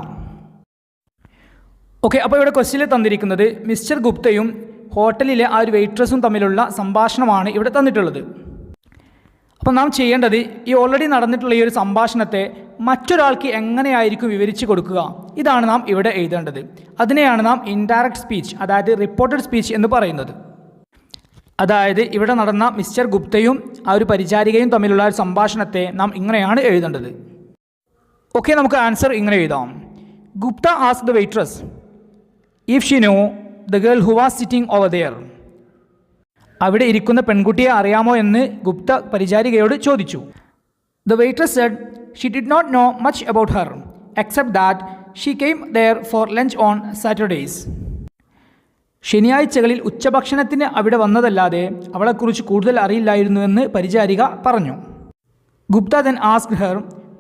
ഓക്കെ, അപ്പോൾ ഇവിടെ ക്വസ്റ്റ്യനിൽ തന്നിരിക്കുന്നത് മിസ്റ്റർ ഗുപ്തയും ഹോട്ടലിലെ ആ ഒരു വെയിട്രസും തമ്മിലുള്ള സംഭാഷണമാണ് ഇവിടെ തന്നിട്ടുള്ളത്. അപ്പോൾ നാം ചെയ്യേണ്ടത് ഈ ഓൾറെഡി നടന്നിട്ടുള്ള ഈ ഒരു സംഭാഷണത്തെ മറ്റൊരാൾക്ക് എങ്ങനെയായിരിക്കും വിവരിച്ചു കൊടുക്കുക, ഇതാണ് നാം ഇവിടെ എഴുതേണ്ടത്. അതിനെയാണ് നാം ഇൻഡയറക്റ്റ് സ്പീച്ച്, അതായത് റിപ്പോർട്ടഡ് സ്പീച്ച് എന്ന് പറയുന്നത്. അതായത് ഇവിടെ നടന്ന മിസ്റ്റർ ഗുപ്തയും ആ ഒരു പരിചാരികയും തമ്മിലുള്ള ഒരു സംഭാഷണത്തെ നാം ഇങ്ങനെയാണ് എഴുതേണ്ടത്. ഓക്കെ, നമുക്ക് ആൻസർ ഇങ്ങനെ എഴുതാം. Gupta asked the waitress if she know the girl who was sitting over there. അവിടെ ഇരിക്കുന്ന പെൺകുട്ടിയെ അറിയാമോ എന്ന് ഗുപ്ത പരിചാരികയോട് ചോദിച്ചു. The waitress said she did not know much about her except that she came there for lunch on Saturdays. ശനിയാഴ്ചകളിൽ ഉച്ചഭക്ഷണത്തിന് അവിടെ വന്നതല്ലാതെ അവളെക്കുറിച്ച് കൂടുതൽ അറിയില്ലായിരുന്നുവെന്ന് പരിചാരിക പറഞ്ഞു. Gupta then asked her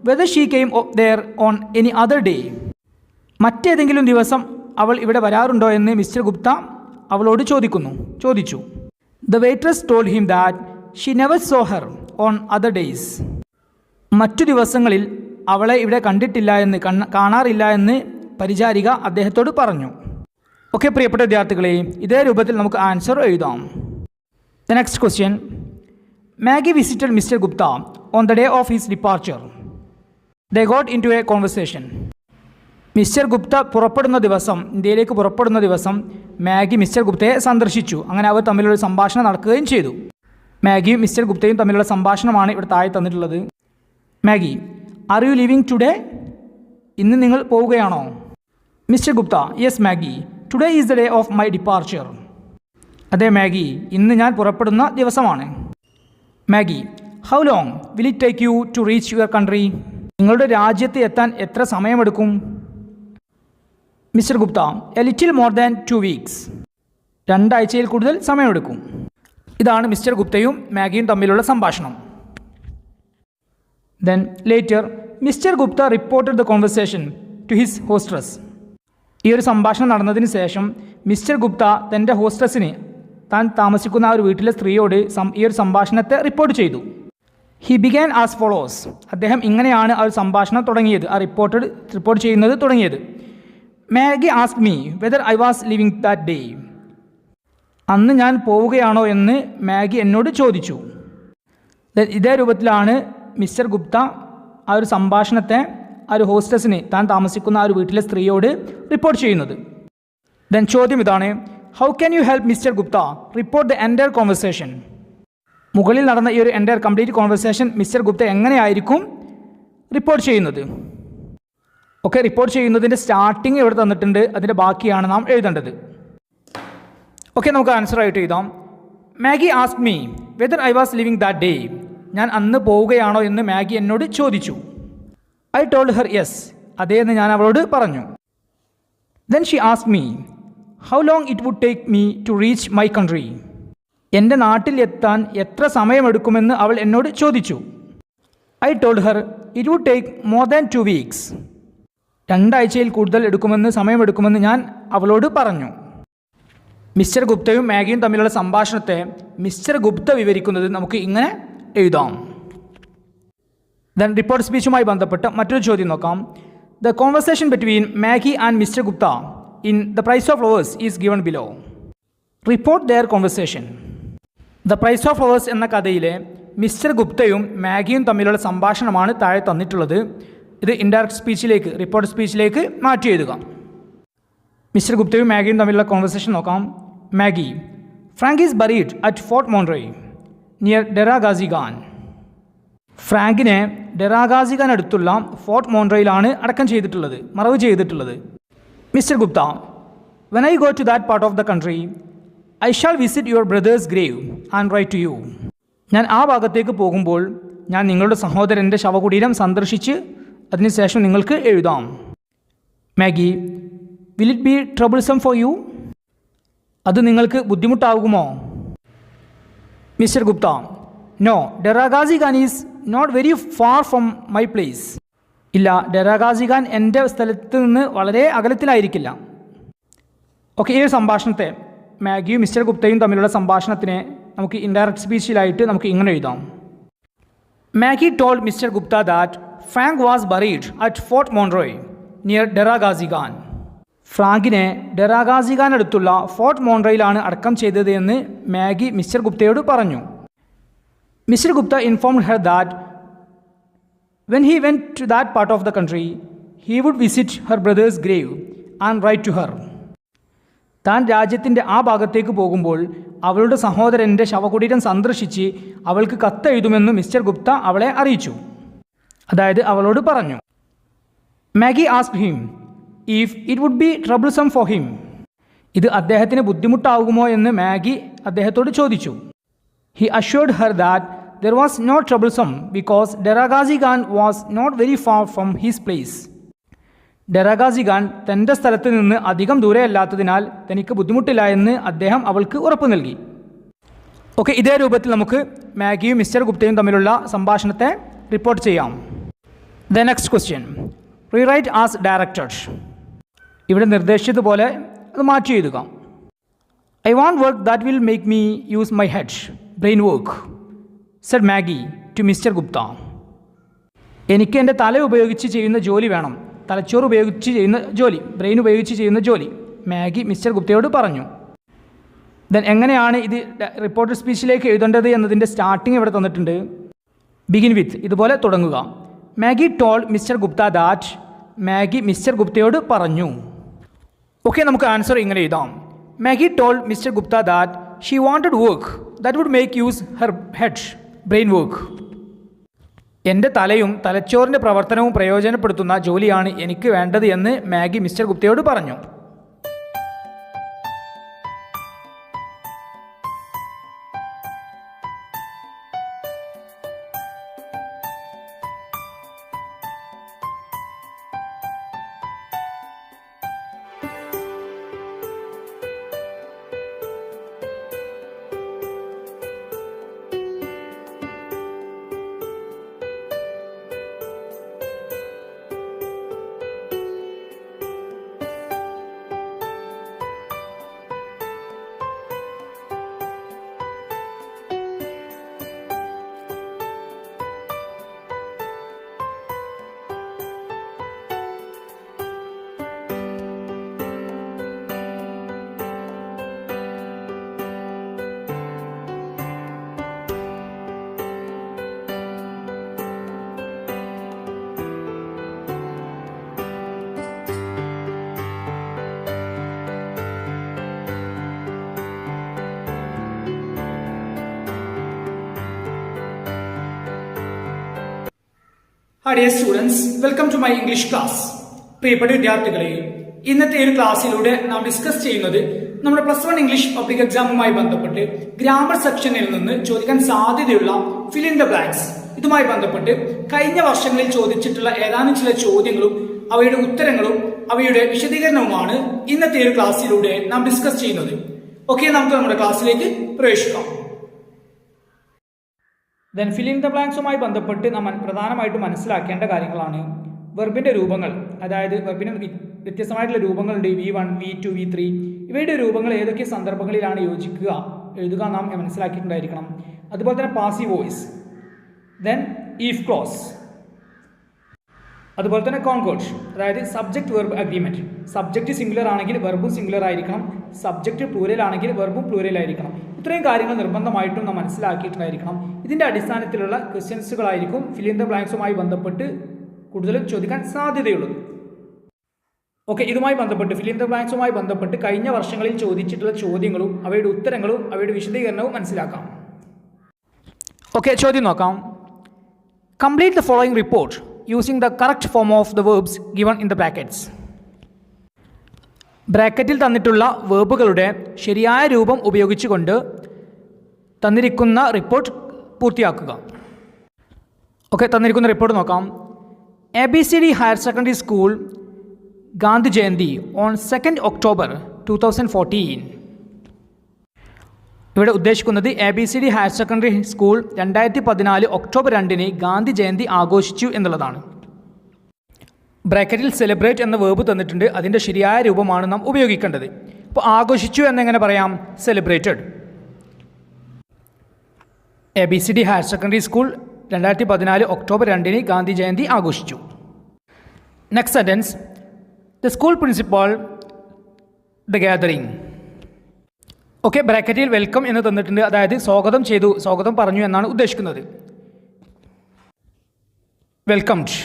whether she came there on any other day. മറ്റേതെങ്കിലും ദിവസം അവൾ ഇവിടെ വരാറുണ്ടോ എന്ന് മിസ്റ്റർ ഗുപ്ത അവളോട് ചോദിച്ചു. The waitress told him that she never so her own other days. മറ്റു ദിവസങ്ങളിൽ അവളെ ഇവിടെ കാണാറില്ല എന്ന് പരിചാരിക അദ്ദേഹത്തോട് പറഞ്ഞു. ഓക്കെ, പ്രിയപ്പെട്ട വിദ്യാർത്ഥികളെ, ഇതേ രൂപത്തിൽ നമുക്ക് ആൻസർ എഴുതാം. The next question. Maggie visited mister Gupta on the day of his departure. They got into a conversation. Mister Gupta ഇന്ത്യയിലേക്ക് പുറപ്പെടുന്ന ദിവസം മാഗി മിസ്റ്റർ ഗുപ്തയെ സന്ദർശിച്ചു. അങ്ങനെ അവർ തമ്മിലുള്ള സംഭാഷണം നടക്കുകയും ചെയ്തു. മാഗിയും മിസ്റ്റർ ഗുപ്തയും തമ്മിലുള്ള സംഭാഷണമാണ് ഇവിടെ താഴെ തന്നിട്ടുള്ളത്. Maggie, are you leaving today? ഇന്ന് നിങ്ങൾ പോവുകയാണോ? Mister Gupta, yes Maggie, today is the day of my departure. അതെ മാഗി, ഇന്ന് ഞാൻ പുറപ്പെടുന്ന ദിവസമാണ്. Maggie, how long will it take you to reach your country? നിങ്ങളുടെ രാജ്യത്ത് എത്താൻ എത്ര സമയമെടുക്കും? Mister Gupta, a little more than 2 weeks. 2 ആഴ്ചയിൽ കൂടുതൽ സമയമെടുക്കും. ഇതാണ് മിസ്റ്റർ ഗുപ്തയും മാഗിയും തമ്മിലുള്ള സംഭാഷണം. Then later mister Gupta reported the conversation to his hostess. ഈ ഒരു സംഭാഷണം നടന്നതിന് ശേഷം മിസ്റ്റർ ഗുപ്ത തൻ്റെ ഹോസ്റ്റസിന്, താൻ താമസിക്കുന്ന ആ ഒരു വീട്ടിലെ സ്ത്രീയോട് ഈ ഒരു സംഭാഷണത്തെ റിപ്പോർട്ട് ചെയ്തു. He began as follows. അദ്ദേഹം ഇങ്ങനെയാണ് ആ ഒരു സംഭാഷണം തുടങ്ങിയത്, ആ റിപ്പോർട്ട് ചെയ്യുന്നത് തുടങ്ങിയത്. Maggi asked me whether I was leaving that day. അന്ന് ഞാൻ പോവുകയാണോ എന്ന് മാഗി എന്നോട് ചോദിച്ചു. ഇതേ രൂപത്തിലാണ് മിസ്റ്റർ ഗുപ്ത ആ ഒരു സംഭാഷണത്തെ ആ ഒരു ഹോസ്റ്റസിന് താൻ താമസിക്കുന്ന ആ ഒരു വീട്ടിലെ സ്ത്രീയോട് റിപ്പോർട്ട് ചെയ്യുന്നത്. ദെൻ ചോദ്യം ഇതാണ്, how can you help mister Gupta report the entire conversation? മുകളിൽ നടന്ന ഈ ഒരു entire complete conversation mister Gupta എങ്ങനെയായിരിക്കും റിപ്പോർട്ട് ചെയ്യുന്നത്? ഓക്കെ, റിപ്പോർട്ട് ചെയ്യുന്നതിൻ്റെ സ്റ്റാർട്ടിങ് ഇവിടെ തന്നിട്ടുണ്ട്, അതിൻ്റെ ബാക്കിയാണ് നാം എഴുതേണ്ടത്. ഓക്കെ, നമുക്ക് ആൻസർ ആയിട്ട് എഴുതാം. Maggie ask me whether I was leaving that day. ഞാൻ അന്ന് പോവുകയാണോ എന്ന് മാഗി എന്നോട് ചോദിച്ചു. I told her yes. അതേ എന്ന് ഞാൻ അവളോട് പറഞ്ഞു. Then she ask me how long it would take me to reach my country. എൻ്റെ നാട്ടിൽ എത്താൻ എത്ര സമയമെടുക്കുമെന്ന് അവൾ എന്നോട് ചോദിച്ചു. I told her it would take more than 2 weeks. 2 ആഴ്ചയിൽ കൂടുതൽ സമയമെടുക്കുമെന്ന് ഞാൻ അവളോട് പറഞ്ഞു. മിസ്റ്റർ ഗുപ്തയും മാഗിയും തമ്മിലുള്ള സംഭാഷണത്തെ മിസ്റ്റർ ഗുപ്ത വിവരിക്കുന്നത് നമുക്ക് ഇങ്ങനെ എഴുതാം. ദെൻ റിപ്പോർട്ട് സ്പീച്ചുമായി ബന്ധപ്പെട്ട് മറ്റൊരു ചോദ്യം നോക്കാം. The conversation between Maggie and mister Gupta in the price of flowers is given below. Report their conversation. The price of flowers എന്ന കഥയിലെ മിസ്റ്റർ ഗുപ്തയും മാഗിയും തമ്മിലുള്ള സംഭാഷണമാണ് താഴെ തന്നിട്ടുള്ളത്. ഇത് ഇൻഡയറക്റ്റ് സ്പീച്ചിലേക്ക്, റിപ്പോർട്ട് സ്പീച്ചിലേക്ക് മാറ്റി എഴുതുക. മിസ്റ്റർ ഗുപ്തയും മാഗിയും തമ്മിലുള്ള കോൺവെർസേഷൻ നോക്കാം. Maggie, Frank is buried at Fort Munro near Dera Ghazi Khan. ഫ്രാങ്കിനെ ഡെറാഗാസി ഖാൻ അടുത്തുള്ള ഫോർട്ട് മോൺട്രോയിലാണ് മറവ് ചെയ്തിട്ടുള്ളത്. Mister Gupta, when I go to that part of the country I shall visit your brother's grave and write to you. ഞാൻ ആ ഭാഗത്തേക്ക് പോകുമ്പോൾ ഞാൻ നിങ്ങളുടെ സഹോദരൻ്റെ ശവകുടീരം സന്ദർശിച്ച് അതിനുശേഷം നിങ്ങൾക്ക് എഴുതാം. Maggie, will it be troublesome for you? അത് നിങ്ങൾക്ക് ബുദ്ധിമുട്ടാകുമോ? Mister Gupta, no, Dera Ghazi Khan is not very far from my place. ഇല്ല, ഡെറാഗാസി ഖാൻ എൻ്റെ സ്ഥലത്ത് നിന്ന് വളരെ അകലത്തിലായിരിക്കില്ല. ഓക്കെ, ഈ ഒരു സംഭാഷണത്തെ മാഗിയും മിസ്റ്റർ ഗുപ്തയും തമ്മിലുള്ള സംഭാഷണത്തിനെ നമുക്ക് ഇൻഡയറക്റ്റ് സ്പീച്ചിലായിട്ട് നമുക്ക് ഇങ്ങനെ എഴുതാം. Maggie told Mister Gupta that Frank was buried at Fort Munro near Dera Ghazi Khan. ഫ്രാങ്കിനെ ഡെറാഗാസി ഖാൻ അടുത്തുള്ള ഫോർട്ട് മോൺട്രോയിലാണ് അടക്കം ചെയ്തത് എന്ന് മാഗി മിസ്റ്റർ ഗുപ്തയോട് പറഞ്ഞു. Mister Gupta informed her that when he went to that part of the country he would visit her brother's grave and write to her. താൻ രാജ്യത്തിൻ്റെ ആ ഭാഗത്തേക്ക് പോകുമ്പോൾ അവളുടെ സഹോദരൻ്റെ ശവകുടീരം സന്ദർശിച്ച് അവൾക്ക് കത്തെഴുതുമെന്ന് മിസ്റ്റർ ഗുപ്ത അവളെ അറിയിച്ചു, അതായത് അവളോട് പറഞ്ഞു. Maggie asked him if it would be troublesome for him. ഇത് അദ്ദേഹത്തിന് ബുദ്ധിമുട്ടാകുമോ എന്ന് മാഗി അദ്ദേഹത്തോട് ചോദിച്ചു. He assured her that there was not troublesome because Dera Ghazi Khan was not very far from his place. Dera Ghazi Khan തൻ്റെ സ്ഥലത്ത് നിന്ന് അധികം ദൂരെയല്ലാത്തതിനാൽ തനിക്ക് ബുദ്ധിമുട്ടില്ല എന്ന് അദ്ദേഹം അവൾക്ക് ഉറപ്പ് നൽകി. ഓക്കെ, ഇതേ രൂപത്തിൽ നമുക്ക് മാഗിയും മിസ്റ്റർ ഗുപ്തയും തമ്മിലുള്ള സംഭാഷണത്തെ റിപ്പോർട്ട് ചെയ്യാം. The next question, rewrite as directed. ഇവിടെ നിർദ്ദേശിച്ചതുപോലെ അത് മാറ്റി എഴുതുക. I want work that will make me use my head brain work said Maggie to mister Gupta. എനിക്ക് എൻ്റെ തല ഉപയോഗിച്ച് ചെയ്യുന്ന ജോലി വേണം, തലച്ചോറ് ഉപയോഗിച്ച് ചെയ്യുന്ന ജോലി, ബ്രെയിൻ ഉപയോഗിച്ച് ചെയ്യുന്ന ജോലി, മാഗി മിസ്റ്റർ ഗുപ്തയോട് പറഞ്ഞു. ദെൻ എങ്ങനെയാണ് ഇത് റിപ്പോർട്ടർ സ്പീച്ചിലേക്ക് എഴുതേണ്ടത് എന്നതിൻ്റെ സ്റ്റാർട്ടിങ് ഇവിടെ തന്നിട്ടുണ്ട്. ബിഗിൻ വിത്ത്, ഇതുപോലെ തുടങ്ങുക. Maggie told Mister Gupta that. Maggie mister ഗുപ്തയോട് പറഞ്ഞു. ഓക്കെ, നമുക്ക് ആൻസർ ഇങ്ങനെ എഴുതാം. Maggie told Mister Gupta that she wanted work that would make use her head brain work. എൻ്റെ തലയും തലച്ചോറിൻ്റെ പ്രവർത്തനവും പ്രയോജനപ്പെടുത്തുന്ന ജോലിയാണ് എനിക്ക് വേണ്ടത് എന്ന് മാഗി മിസ്റ്റർ ഗുപ്തയോട് പറഞ്ഞു. Hi dear students, welcome to my English class. പ്രിയപ്പെട്ട വിദ്യാർത്ഥികളെ, ഇന്നത്തെ ഒരു ക്ലാസ്സിലൂടെ നാം ഡിസ്കസ് ചെയ്യുന്നത് നമ്മുടെ പ്ലസ് 1 ഇംഗ്ലീഷ് പബ്ലിക് എക്സാമുമായി ബന്ധപ്പെട്ട് ഗ്രാമർ സെക്ഷനിൽ നിന്ന് ചോദിക്കാൻ സാധ്യതയുള്ള ഫിൽ ഇൻ ദ ബ്ലാങ്ക്സ് ഇതുമായി ബന്ധപ്പെട്ട് കഴിഞ്ഞ വർഷങ്ങളിൽ ചോദിച്ചിട്ടുള്ള ഏതാനും ചില ചോദ്യങ്ങളും അവയുടെ ഉത്തരങ്ങളും അവയുടെ വിശദീകരണവുമാണ് ഇന്നത്തെ ഒരു ക്ലാസ്സിലൂടെ നാം ഡിസ്കസ് ചെയ്യുന്നത്. ഓക്കെ, നമുക്ക് നമ്മുടെ ക്ലാസ്സിലേക്ക് പ്രവേശിക്കാം. ദെൻ ഫിൽ ഇൻ ദ ബ്ലാങ്ക്സുമായി ബന്ധപ്പെട്ട് നാം പ്രധാനമായിട്ടും മനസ്സിലാക്കേണ്ട കാര്യങ്ങളാണ് വെർബിൻ്റെ രൂപങ്ങൾ. അതായത് വെർബിന് വ്യത്യസ്തമായിട്ടുള്ള രൂപങ്ങളുണ്ട്. V1, V2, V3 ഇവയുടെ രൂപങ്ങൾ ഏതൊക്കെ സന്ദർഭങ്ങളിലാണ് യോജിക്കുക എഴുതുക നാം മനസ്സിലാക്കിയിട്ടുണ്ടായിരിക്കണം. അതുപോലെ തന്നെ passive voice, then if close, അതുപോലെ തന്നെ കോൺകോർഡ്, അതായത് subject verb agreement. Subject singular ആണെങ്കിൽ വെർബും സിംഗുലർ ആയിരിക്കണം, സബ്ജക്റ്റ് പ്ലൂരൽ ആണെങ്കിൽ വെർബും പ്ലൂരൽ ആയിരിക്കണം. ഇത്രയും കാര്യങ്ങൾ നിർബന്ധമായിട്ടും നാം മനസ്സിലാക്കിയിട്ടുണ്ടായിരിക്കണം. ഇതിൻ്റെ അടിസ്ഥാനത്തിലുള്ള ക്വസ്റ്റ്യൻസുകളായിരിക്കും ഫിൽ ഇൻ ദ ബ്ലാങ്ക്സുമായി ബന്ധപ്പെട്ട് കൂടുതലും ചോദിക്കാൻ സാധ്യതയുള്ളത്. ഓക്കെ, ഇതുമായി ബന്ധപ്പെട്ട് ഫിൽ ഇൻ ദ ബ്ലാങ്ക്സുമായി ബന്ധപ്പെട്ട് കഴിഞ്ഞ വർഷങ്ങളിൽ ചോദിച്ചിട്ടുള്ള ചോദ്യങ്ങളും അവയുടെ ഉത്തരങ്ങളും അവയുടെ വിശദീകരണവും മനസ്സിലാക്കാം. ഓക്കെ, ചോദ്യം നോക്കാം. Complete the following report using the correct form of the verbs given in the brackets. ബ്രാക്കറ്റിൽ തന്നിട്ടുള്ള വേർബുകളുടെ ശരിയായ രൂപം ഉപയോഗിച്ചുകൊണ്ട് തന്നിരിക്കുന്ന റിപ്പോർട്ട് പൂർത്തിയാക്കുക. ഓക്കെ, തന്നിരിക്കുന്ന റിപ്പോർട്ട് നോക്കാം. ABCD higher secondary school Gandhi Jayanti on 2 October 2014. ഇവിടെ ഉദ്ദേശിക്കുന്നത് ABCD higher secondary school 2014 October 2 Gandhi Jayanti ആഘോഷിച്ചു എന്നുള്ളതാണ്. ബ്രാക്കറ്റിൽ സെലിബ്രേറ്റ് എന്ന വേർബ് തന്നിട്ടുണ്ട്. അതിൻ്റെ ശരിയായ രൂപമാണ് നാം ഉപയോഗിക്കേണ്ടത്. അപ്പോൾ ആഘോഷിച്ചു എന്നെങ്ങനെ പറയാം? Celebrated. ABCD higher secondary school 2014 October 2 Gandhi Jayanti ആഘോഷിച്ചു. Next sentence, the school principal the gathering. Okay, ബ്രാക്കറ്റിൽ വെൽക്കം എന്ന് തന്നിട്ടുണ്ട്. അതായത് സ്വാഗതം ചെയ്തു, സ്വാഗതം പറഞ്ഞു എന്നാണ് ഉദ്ദേശിക്കുന്നത്. Welcomed.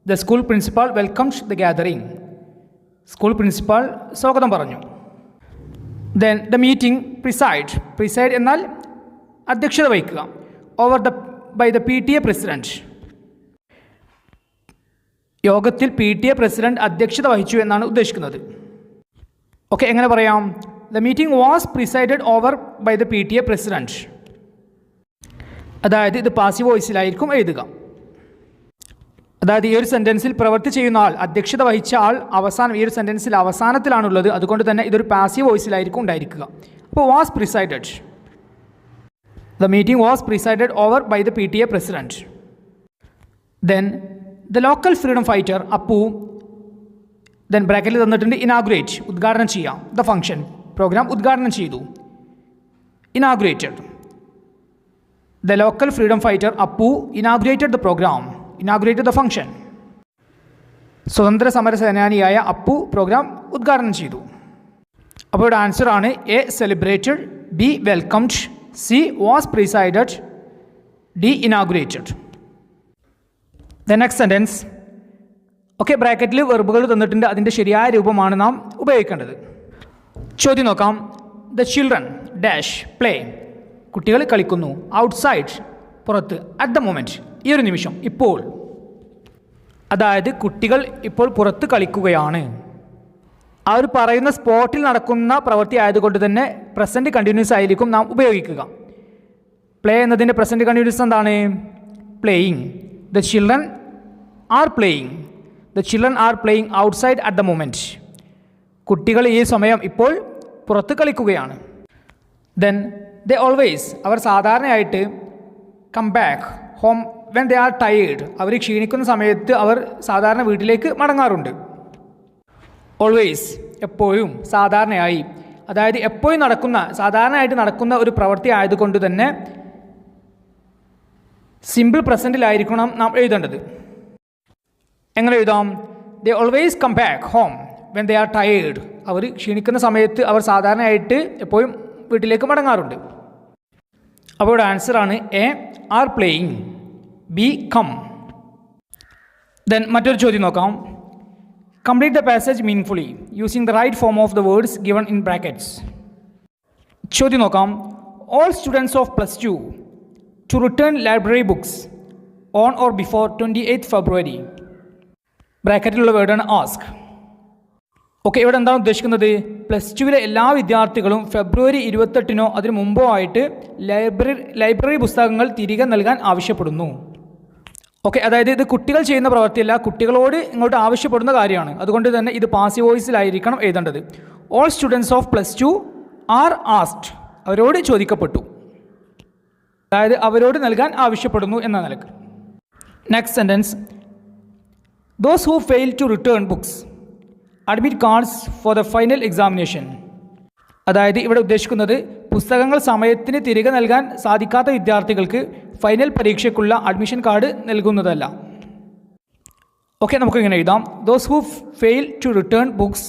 The school principal welcomed the gathering. School principal സ്വാഗതം പറഞ്ഞു. Then the meeting preside. Preside എന്നാൽ അധ്യക്ഷത വഹിക്കുക. Over the by the PTA president. യോഗത്തിൽ PTA പ്രസിഡന്റ് അധ്യക്ഷത വഹിച്ചു എന്നാണ് ഉദ്ദേശിക്കുന്നത്. ഓക്കെ, എങ്ങനെ പറയാം? The meeting was presided over by the PTA president. അതായത് ഇത് പാസീവ് വോയിസിലായിരിക്കും എഴുതുക. അതായത് ഈ ഒരു സെൻറ്റൻസിൽ പ്രവൃത്തി ചെയ്യുന്ന ആൾ, അധ്യക്ഷത വഹിച്ച ആൾ അവസാനം, ഈ ഒരു സെൻറ്റൻസിൽ അവസാനത്തിലാണുള്ളത്. അതുകൊണ്ട് തന്നെ ഇതൊരു പാസീവ് വോയിസിലായിരിക്കും ഉണ്ടായിരിക്കുക. അപ്പോൾ was presided. The meeting was presided over by the PTA president. Then the local freedom fighter Appu, then ബ്രാക്കറ്റിൽ തന്നിട്ടുണ്ട് ഇനാഗുറേറ്റ്, ഉദ്ഘാടനം ചെയ്യാം. ദ ഫംഗ്ഷൻ, പ്രോഗ്രാം ഉദ്ഘാടനം ചെയ്തു. Inaugurated. The local freedom fighter Appu inaugurated the program, inaugurated the function. സ്വതന്ത്ര സമര സേനാനിയായ അപ്പു പ്രോഗ്രാം ഉദ്ഘാടനം ചെയ്തു. അപ്പോൾ ഇവിടെ ആൻസർ ആണ് A celebrated, B welcomed, C was presided, D inaugurated. The next sentence. Okay, ബ്രാക്കറ്റിൽ വെർബുകൾ തന്നിട്ടുണ്ട്. അതിൻ്റെ ശരിയായ രൂപമാണ് നാം ഉപയോഗിക്കേണ്ടത്. ചോദ്യം നോക്കാം. The children dash play. കുട്ടികൾ കളിക്കുന്നു. ഔട്ട്സൈഡ് പുറത്ത്. അറ്റ് ദ മൊമെൻറ്റ് ഈ ഒരു നിമിഷം, ഇപ്പോൾ. അതായത് കുട്ടികൾ ഇപ്പോൾ പുറത്ത് കളിക്കുകയാണ്. ആ ഒരു പറയുന്ന സ്പോട്ടിൽ നടക്കുന്ന പ്രവൃത്തി ആയതുകൊണ്ട് തന്നെ പ്രസൻറ്റ് കണ്ടിന്യൂസ് ആയിരിക്കും നാം ഉപയോഗിക്കുക. പ്ലേ എന്നതിൻ്റെ പ്രസൻറ്റ് കണ്ടിന്യൂസ് എന്താണ്? Playing. The children are playing. The children are playing outside at the moment. കുട്ടികൾ ഈ സമയം ഇപ്പോൾ പുറത്ത് കളിക്കുകയാണ്. ദെൻ ദേ ഓൾവേസ്, അവർ സാധാരണയായിട്ട് come back home when they are tired. അവർ ക്ഷീണിക്കുന്ന സമയത്ത് അവർ സാധാരണ വീട്ടിലേക്ക് മടങ്ങാറുണ്ട്. ഓൾവേസ് എപ്പോഴും, സാധാരണയായി. അതായത് എപ്പോഴും നടക്കുന്ന, സാധാരണയായിട്ട് നടക്കുന്ന ഒരു പ്രവൃത്തി ആയതുകൊണ്ട് തന്നെ സിമ്പിൾ പ്രസൻറ്റിലായിരിക്കണം നാം എഴുതേണ്ടത്. എങ്ങനെ എഴുതാം? They always come back home when they are tired. അവർ ക്ഷീണിക്കുന്ന സമയത്ത് അവർ സാധാരണയായിട്ട് എപ്പോഴും വീട്ടിലേക്ക് മടങ്ങാറുണ്ട്. അപ്പോൾ ഇവിടെ ആൻസർ ആണ് A are playing, B come. Then മറ്റൊരു ചോദ്യം നോക്കാം. Complete the passage meaningfully using the right form of the words given in brackets. ചോദ്യം നോക്കാം. All students of +2 to return library books on or before 28th February. ബ്രാക്കറ്റിലുള്ള വേർഡാണ് ആസ്ക്. ഓക്കെ, ഇവിടെ എന്താണ് ഉദ്ദേശിക്കുന്നത്? പ്ലസ് ടുവിലെ എല്ലാ വിദ്യാർത്ഥികളും ഫെബ്രുവരി 28 അതിന് മുമ്പോ ആയിട്ട് ലൈബ്രറി പുസ്തകങ്ങൾ തിരികെ നൽകാൻ ആവശ്യപ്പെടുന്നു. ഓക്കെ, അതായത് ഇത് കുട്ടികൾ ചെയ്യുന്ന പ്രവൃത്തിയല്ല, കുട്ടികളോട് ഇങ്ങോട്ട് ആവശ്യപ്പെടുന്ന കാര്യമാണ്. അതുകൊണ്ട് തന്നെ ഇത് പാസീവ് വോയിസിലായിരിക്കണം എഴുതേണ്ടത്. All students of +2 are asked, അവരോട് ചോദിക്കപ്പെട്ടു, അതായത് അവരോട് നൽകാൻ ആവശ്യപ്പെടുന്നു എന്ന നിലക്ക്. Next sentence, those who fail to return books admit cards for the final examination. അതായത് ഇവിടെ ഉദ്ദേശിക്കുന്നത് പുസ്തകങ്ങൾ സമയത്തിന് തിരികെ നൽകാൻ സാധിക്കാത്ത വിദ്യാർത്ഥികൾക്ക് ഫൈനൽ പരീക്ഷയ്ക്കുള്ള അഡ്മിഷൻ കാർഡ് നൽകുന്നതല്ല. ഓക്കെ, നമുക്കിങ്ങനെ എഴുതാം. Those who fail to return books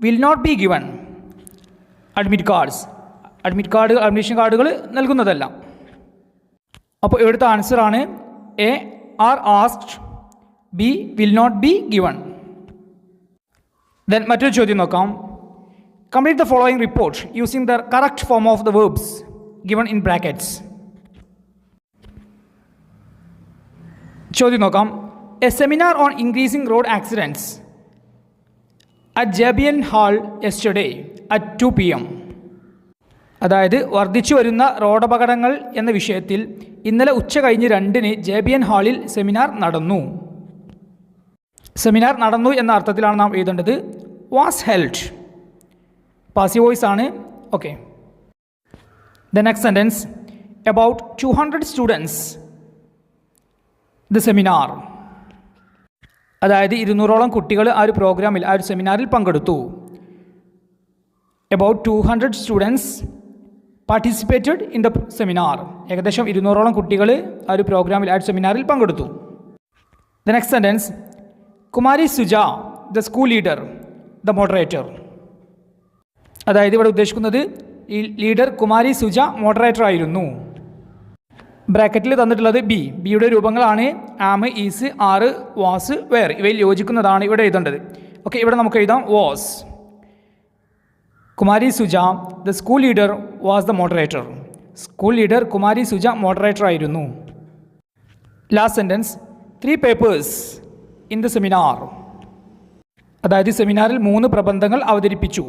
will not be given admit cards. Admission കാർഡുകൾ നൽകുന്നതല്ല. അപ്പോൾ ഇവിടുത്തെ ആൻസറാണ് A are asked, B will not be given. Then മറ്റൊരു ചോദ്യം നോക്കാം. Complete the following report using the correct form of the verbs given in brackets. ചോദ്യം നോക്കാം. A seminar on increasing road accidents at ജേബിയൻ ഹാൾ യെസ്റ്റർഡേ അറ്റ് 2 PM. അതായത് വർദ്ധിച്ചു വരുന്ന റോഡപകടങ്ങൾ എന്ന വിഷയത്തിൽ ഇന്നലെ ഉച്ച കഴിഞ്ഞ് 2 ജേബിയൻ ഹാളിൽ സെമിനാർ നടന്നു. സെമിനാർ നടന്നു എന്ന അർത്ഥത്തിലാണ് നാം എഴുതേണ്ടത്. വാസ് ഹെൽഡ്, പാസീവ് വോയിസ് ആണ്. Okay, the next sentence, about 200 students the seminar. അതായത് 200ഓളം കുട്ടികൾ ആ ഒരു പ്രോഗ്രാമിൽ, ആ ഒരു സെമിനാറിൽ പങ്കെടുത്തു. About 200 students participated in the seminar. ഏകദേശം 200ഓളം കുട്ടികൾ ആ ഒരു പ്രോഗ്രാമിൽ, ആ ഒരു സെമിനാറിൽ പങ്കെടുത്തു. The next sentence, Kumari Suja the school leader the moderator. അതായത് ഇവിടെ ഉദ്ദേശിക്കുന്നത് ഈ ലീഡർ കുമാരി സുജ മോഡറേറ്റർ ആയിരുന്നു. ബ്രാക്കറ്റിൽ തന്നിട്ടുള്ളത് ബിയുടെ രൂപങ്ങളാണ് am, is, are, was, were. ഇവയിൽ യോജിക്കുന്നതാണ് ഇവിടെ എഴുതേണ്ടത്. ഓക്കെ, ഇവിടെ നമുക്ക് എഴുതാം was. Kumari Suja the school leader was the moderator. School leader Kumari Suja moderator ആയിരുന്നു. Last sentence, 3 papers in the seminar. അതായത് സെമിനാറിൽ 3 പ്രബന്ധങ്ങൾ അവതരിപ്പിച്ചു.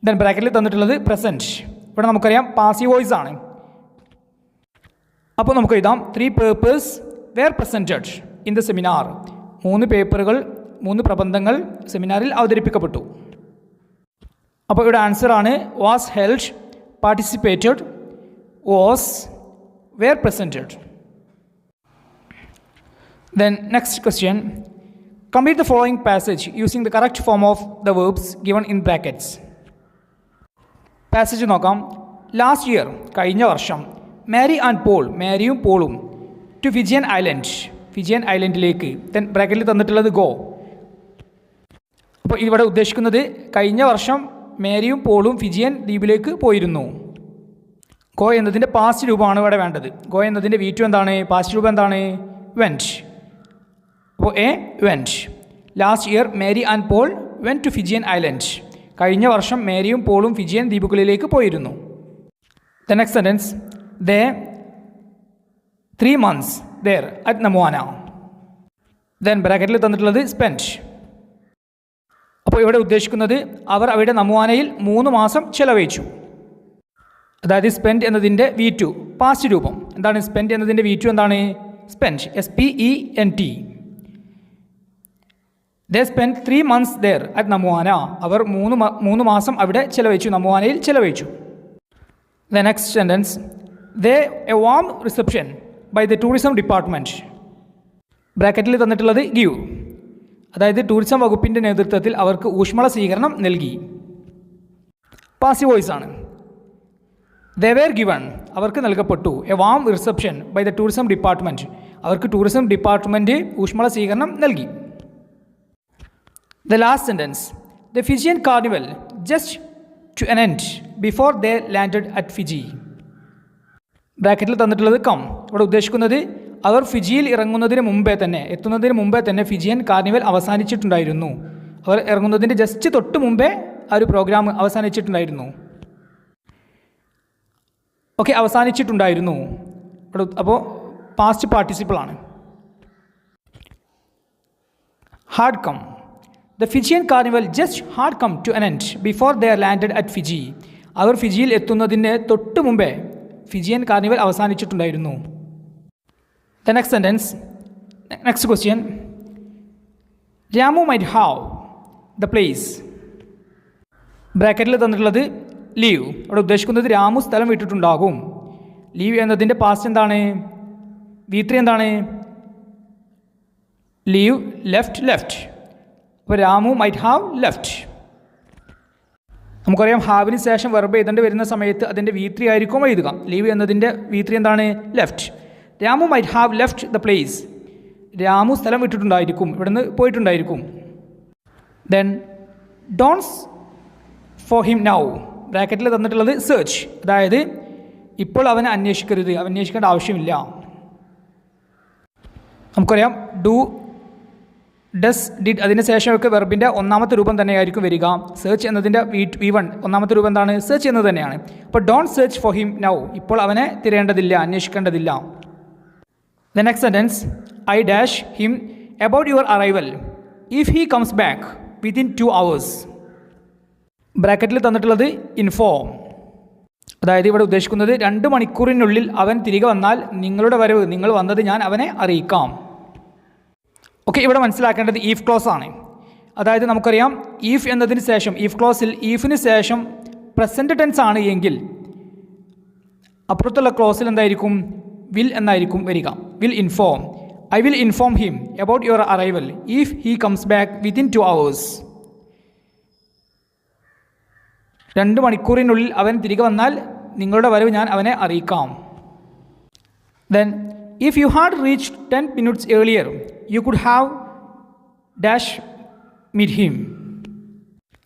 ദെൻ ബ്രാക്കറ്റിൽ തന്നിട്ടുള്ളത് പ്രസൻറ്റ്. ഇവിടെ നമുക്കറിയാം പാസീവ് വോയിസ് ആണ്. അപ്പോൾ നമുക്ക് എഴുതാം 3 papers were presented in the seminar. 3 പേപ്പറുകൾ, 3 പ്രബന്ധങ്ങൾ സെമിനാറിൽ അവതരിപ്പിക്കപ്പെട്ടു. അപ്പോൾ ഇവിടെ ആൻസറാണ് was held, participated, was, were presented. Then next question, complete the following passage using the correct form of the verbs given in brackets. Passage നോക്കാം. ലാസ്റ്റ് ഇയർ, കഴിഞ്ഞ വർഷം, മാരി ആൻഡ് പോൾ, മാരിയും പോളും, ടു ഫിജിയൻ ഐലൻഡ്, ഫിജിയൻ ഐലൻഡിലേക്ക്. ദെൻ ബ്രാക്കറ്റിൽ തന്നിട്ടുള്ളത് ഗോ. അപ്പോൾ ഇവിടെ ഉദ്ദേശിക്കുന്നത് കഴിഞ്ഞ വർഷം മാരിയും പോളും ഫിജിയൻ ദ്വീപിലേക്ക് പോയിരുന്നു. ഗോ എന്നതിൻ്റെ പാസ്റ്റ് രൂപമാണ് ഇവിടെ വേണ്ടത്. ഗോ എന്നതിൻ്റെ V2 എന്താണ്? പാസ്റ്റ് രൂപം എന്താണ്? വെൻറ്റ്. അപ്പോൾ A went. Last year Mary and Paul went to Fijian island. കഴിഞ്ഞ വർഷം മാരിയും പോളും ഫിജിയൻ ദ്വീപുകളിലേക്ക് പോയിരുന്നു. The next sentence, they 3 months there at Namuana. Then ബ്രാക്കറ്റിൽ തന്നിട്ടുള്ളത് സ്പെൻറ്റ്. അപ്പോൾ ഇവിടെ ഉദ്ദേശിക്കുന്നത് അവർ അവിടെ നമുവാനയിൽ 3 മാസം ചെലവഴിച്ചു. അതായത് സ്പെൻറ്റ് എന്നതിൻ്റെ V2 പാസ്റ്റ് രൂപം എന്താണ്? സ്പെൻറ്റ് എന്നതിൻ്റെ V2 എന്താണ്? Spent, SPENT. They spent 3 months there at നമുവാന. അവർ 3 മാസം അവിടെ ചെലവഴിച്ചു, നമുവാനയിൽ ചെലവഴിച്ചു. The next sentence, they a warm reception by the tourism department. ബ്രാക്കറ്റിൽ തന്നിട്ടുള്ളത് give. അതായത് ടൂറിസം വകുപ്പിൻ്റെ നേതൃത്വത്തിൽ അവർക്ക് ഊഷ്മള സ്വീകരണം നൽകി. പാസീവ് വോയിസ് ആണ്. They were given, അവർക്ക് നൽകപ്പെട്ടു. A warm reception by the tourism department. അവർക്ക് ടൂറിസം ഡിപ്പാർട്ട്മെൻറ്റ് ഊഷ്മള സ്വീകരണം നൽകി. The last sentence, the Fijian carnival just to an end before they landed at Fiji. ബ്രാക്കറ്റിൽ തന്നിട്ടുള്ളത് കം. ഇവിടെ ഉദ്ദേശിക്കുന്നത് അവർ ഫിജിയിൽ എത്തുന്നതിന് മുമ്പേ തന്നെ ഫിജിയൻ കാർണിവൽ അവസാനിച്ചിട്ടുണ്ടായിരുന്നു. അവർ ഇറങ്ങുന്നതിൻ്റെ ജസ്റ്റ് തൊട്ട് മുമ്പേ ആ ഒരു പ്രോഗ്രാം അവസാനിച്ചിട്ടുണ്ടായിരുന്നു. ഓക്കെ, അവസാനിച്ചിട്ടുണ്ടായിരുന്നു. അപ്പോൾ പാസ്റ്റ് പാർട്ടിസിപ്പിൾ ആണ്. Had come. The Fijian carnival just had come to an end before they landed at Fiji. അവർ ഫിജിയിൽ എത്തുന്നതിന് തൊട്ട് മുമ്പേ ഫിജിയൻ കാർണിവൽ അവസാനിച്ചിട്ടുണ്ടായിരുന്നു. The next sentence, next question. Ramu might have the place. ബ്രാക്കറ്റിൽ തന്നിട്ടുള്ളത് ലീവ്. അവിടെ ഉദ്ദേശിക്കുന്നത് രാമു സ്ഥലം വിട്ടിട്ടുണ്ടാകും. ലീവ് എന്നതിൻ്റെ പാസ്റ്റ് എന്താണ്? V3 എന്താണ്? Leave left. അപ്പോൾ രാമു മൈറ്റ് ഹാവ് ലെഫ്റ്റ്. നമുക്കറിയാം ഹാവിന് ശേഷം വെർബ് എഴുതേണ്ടി വരുന്ന സമയത്ത് അതിൻ്റെ V3 ആയിരിക്കും എഴുതുക. ലീവ് എന്നതിൻ്റെ V3 എന്താണ്? Left. Ramu might have left the place. Ramu സ്ഥലം വിട്ടിട്ടുണ്ടായിരിക്കും, ഇവിടുന്ന് പോയിട്ടുണ്ടായിരിക്കും. Then don't for him now. ബ്രാക്കറ്റിൽ തന്നിട്ടുള്ളത് സെർച്ച്, അതായത് ഇപ്പോൾ അവനെ അന്വേഷിക്കരുത്, അന്വേഷിക്കേണ്ട ആവശ്യമില്ല. നമുക്കറിയാം ഡു, ഡസ്, ഡിഡ് അതിന് ശേഷമൊക്കെ വെർബിൻ്റെ ഒന്നാമത്തെ രൂപം തന്നെയായിരിക്കും വരിക. സെർച്ച് എന്നതിൻ്റെ V1 ഒന്നാമത്തെ രൂപം എന്താണ്? സെർച്ച് എന്നത് തന്നെയാണ്. അപ്പോൾ don't search for him now. ഇപ്പോൾ അവനെ തിരയേണ്ടതില്ല, അന്വേഷിക്കേണ്ടതില്ല. The next sentence, I dash him about your arrival if he comes back within 2 hours. ബ്രാക്കറ്റിൽ തന്നിട്ടുള്ളത് ഇൻഫോം, അതായത് ഇവിടെ ഉദ്ദേശിക്കുന്നത് 2 മണിക്കൂറിനുള്ളിൽ അവൻ തിരികെ വന്നാൽ നിങ്ങളുടെ വരവ്, നിങ്ങൾ വന്നത് ഞാൻ അവനെ അറിയിക്കാം. ഓക്കെ, ഇവിടെ മനസ്സിലാക്കേണ്ടത് ഈഫ് ക്ലോസ് ആണ്. അതായത് നമുക്കറിയാം ഈഫ് എന്നതിന് ശേഷം, ഈഫ് ക്ലോസിൽ ഈഫിന് ശേഷം പ്രസൻറ്റ് ടെൻസ് ആണ് എങ്കിൽ അപ്പുറത്തുള്ള ക്ലോസിൽ എന്തായിരിക്കും? വിൽ എന്നായിരിക്കും വരിക. Will inform. I will inform him about your arrival if he comes back within 2 hours. 2 മണിക്കൂറിനുള്ളിൽ അവൻ തിരികെ വന്നാൽ നിങ്ങളുടെ വരവ് ഞാൻ അവനെ അറിയിക്കാം. Then if you had reached 10 minutes earlier you could have dash meet him.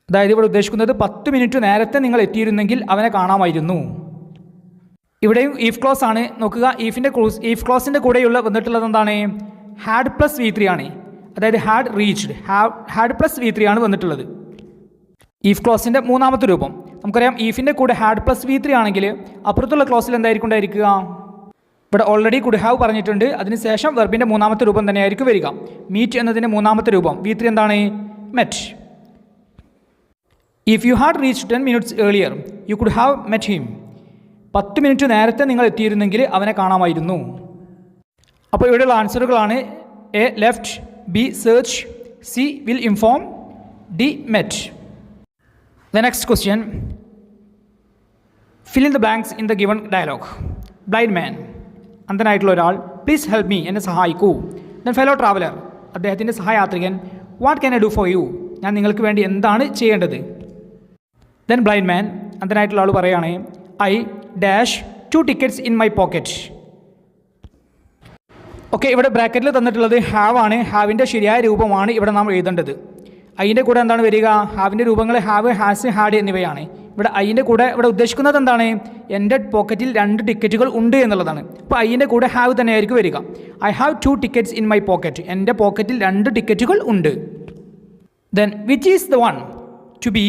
അതായത് ഇവിടെ ഉദ്ദേശിക്കുന്നത് 10 മിനിറ്റ് നേരത്തെ നിങ്ങൾ എത്തിയിരുന്നെങ്കിൽ അവനെ കാണാമായിരുന്നു. ഇവിടെയും ഈഫ് ക്ലോസ് ആണ്. നോക്കുക, ഈഫ് ക്ലോസിൻ്റെ കൂടെയുള്ള വന്നിട്ടുള്ളത് എന്താണ്? ഹാഡ് പ്ലസ് V3 ആണ്. അതായത് had reached, had plus V3 ആണ് വന്നിട്ടുള്ളത്. ഈഫ് ക്ലോസിൻ്റെ മൂന്നാമത്തെ രൂപം നമുക്കറിയാം. ഈഫിൻ്റെ കൂടെ ഹാഡ് പ്ലസ് V3 ആണെങ്കിൽ അപ്പുറത്തുള്ള ക്ലോസിൽ എന്തായിരിക്കും ഉണ്ടായിരിക്കുക? ഇവിടെ ഓൾറെഡി കുഡ് ഹാവ് പറഞ്ഞിട്ടുണ്ട്. അതിനുശേഷം വെർബിൻ്റെ മൂന്നാമത്തെ രൂപം തന്നെയായിരിക്കും വരിക. മീറ്റ് എന്നതിൻ്റെ മൂന്നാമത്തെ രൂപം V3 എന്താണ്? Met. If you had reach 10 minutes earlier you could have met him. 10 minute നേരത്തെ നിങ്ങൾ എത്തിയിരുന്നെങ്കിൽ അവനെ കാണാമായിരുന്നു. അപ്പോൾ ഇവിടെയുള്ള ആൻസറുകളാണ്: A left, B search, C will inform, D met. The next question, fill in the blanks in the given dialogue. Blind man, അന്ധനായിട്ടുള്ള ഒരാൾ, പ്ലീസ് ഹെൽപ്പ് മീ, എന്നെ സഹായിക്കൂ. ദെൻ ഫെലോ ട്രാവലർ, അദ്ദേഹത്തിൻ്റെ സഹയാത്രികൻ, what can I do for you, ഞാൻ നിങ്ങൾക്ക് വേണ്ടി എന്താണ് ചെയ്യേണ്ടത്. ദെൻ ബ്ലൈൻഡ് മാൻ, അന്ധനായിട്ടുള്ള ആൾ പറയുകയാണ്, I dash 2 tickets in my pocket. Okay, ഇവിടെ ബ്രാക്കറ്റിൽ തന്നിട്ടുള്ളത് ഹാവ് ആണ്. ഹാവിൻ്റെ ശരിയായ രൂപമാണ് ഇവിടെ നാം എഴുതേണ്ടത്. ഐൻ്റെ കൂടെ എന്താണ് വരിക? ഹാവിൻ്റെ രൂപങ്ങൾ ഹാവ്, ഹാസ്, ഹാഡ് എന്നിവയാണ്. ഇവിടെ ഐൻ്റെ കൂടെ ഇവിടെ ഉദ്ദേശിക്കുന്നത് എന്താണ്? എൻ്റെ പോക്കറ്റിൽ 2 ടിക്കറ്റുകൾ ഉണ്ട് എന്നുള്ളതാണ്. അപ്പോൾ ഐൻ്റെ കൂടെ ഹാവ് തന്നെയായിരിക്കും വരിക. I have 2 tickets in my pocket, എൻ്റെ പോക്കറ്റിൽ 2 ടിക്കറ്റുകൾ ഉണ്ട്. Then which is the one to be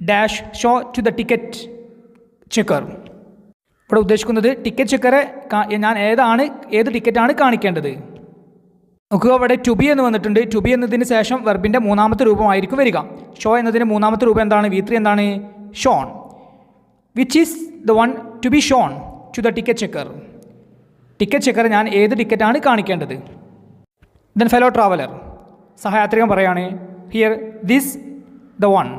dash show to the ticket checker. ഇവിടെ ഉദ്ദേശിക്കുന്നത് ടിക്കറ്റ് ചെക്കറെ ഞാൻ ഏത് ടിക്കറ്റാണ് കാണിക്കേണ്ടത്. നോക്കുക, അവിടെ ടു ബി എന്ന് വന്നിട്ടുണ്ട്. ടു ബി എന്നതിന് ശേഷം വെർബിൻ്റെ മൂന്നാമത്തെ രൂപമായിരിക്കും വരിക. ഷോ എന്നതിൻ്റെ മൂന്നാമത്തെ രൂപം എന്താണ്? V3 എന്താണ്? Shown. Which is the one to be shown to the ticket checker. Ticket checker ഞാൻ ഏത് ടിക്കറ്റാണ് കാണിക്കേണ്ടത്. ദെൻ ഫെലോ ട്രാവലർ, സഹയാത്രികൻ പറയാണ്, ഹിയർ ദിസ് ദ വൺ.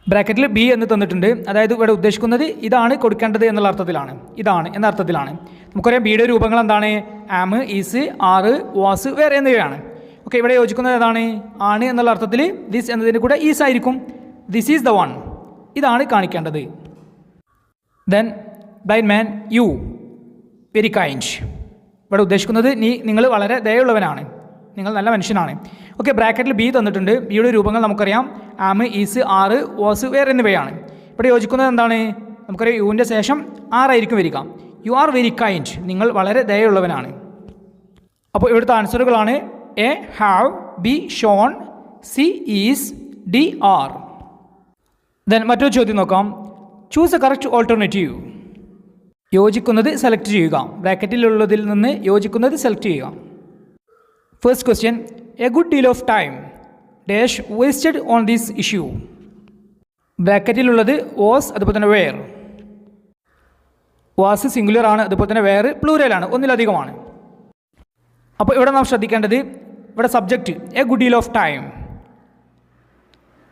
ബ്രാക്കറ്റിൽ ബി എന്ന് തന്നിട്ടുണ്ട്. അതായത് ഇവിടെ ഉദ്ദേശിക്കുന്നത് ഇതാണ് കൊടുക്കേണ്ടത് എന്നുള്ള അർത്ഥത്തിലാണ്, ഇതാണ് എന്ന അർത്ഥത്തിലാണ്. നമുക്കറിയാം ബിയുടെ രൂപങ്ങൾ എന്താണ്? ആം, ഈസ്, ആറ്, വാസ്, വേറെ എന്നിവയാണ്. ഓക്കെ, ഇവിടെ യോജിക്കുന്നത് ഏതാണ്? ആണ് എന്നുള്ള അർത്ഥത്തിൽ ദിസ് എന്നതിൻ്റെ കൂടെ ഈസ് ആയിരിക്കും. ദിസ് ഈസ് ദ വൺ, ഇതാണ് കാണിക്കേണ്ടത്. Then blind man, you very kind. ഇവിടെ ഉദ്ദേശിക്കുന്നത് നിങ്ങൾ വളരെ ദയുള്ളവനാണ്, നിങ്ങൾ നല്ല മനുഷ്യനാണ്. ഓക്കെ, ബ്രാക്കറ്റിൽ ബി തന്നിട്ടുണ്ട്. ബിയുടെ രൂപങ്ങൾ നമുക്കറിയാം, ആം, ഈസ്, ആറ്, വാസ്, വേറെ എന്നിവയാണ്. ഇവിടെ യോജിക്കുന്നത് എന്താണ്? നമുക്കറിയാം യുവിൻ്റെ ശേഷം ആറായിരിക്കും വരിക. യു ആർ വെരി കൈൻഡ്, നിങ്ങൾ വളരെ ദയുള്ളവനാണ്. അപ്പോൾ ഇവിടുത്തെ ആൻസറുകളാണ് A have, B shown, C is, D are. Then മറ്റൊരു ചോദ്യം നോക്കാം. Choose a correct alternative. യോജിക്കുന്നത് സെലക്ട് ചെയ്യുക. ബ്രാക്കറ്റിലുള്ളതിൽ നിന്ന് യോജിക്കുന്നത് സെലക്ട് ചെയ്യുക. First question, a good deal of time dash wasted on this issue. ബ്രാക്കറ്റിലുള്ളത് വാസ്, അതുപോലെ തന്നെ വെയർ. വാസ് സിംഗുലർ ആണ്, അതുപോലെ തന്നെ വെയർ പ്ലൂരലാണ്, ഒന്നിലധികമാണ്. അപ്പോൾ ഇവിടെ നാം ശ്രദ്ധിക്കേണ്ടത്, ഇവിടെ subject a good deal of time,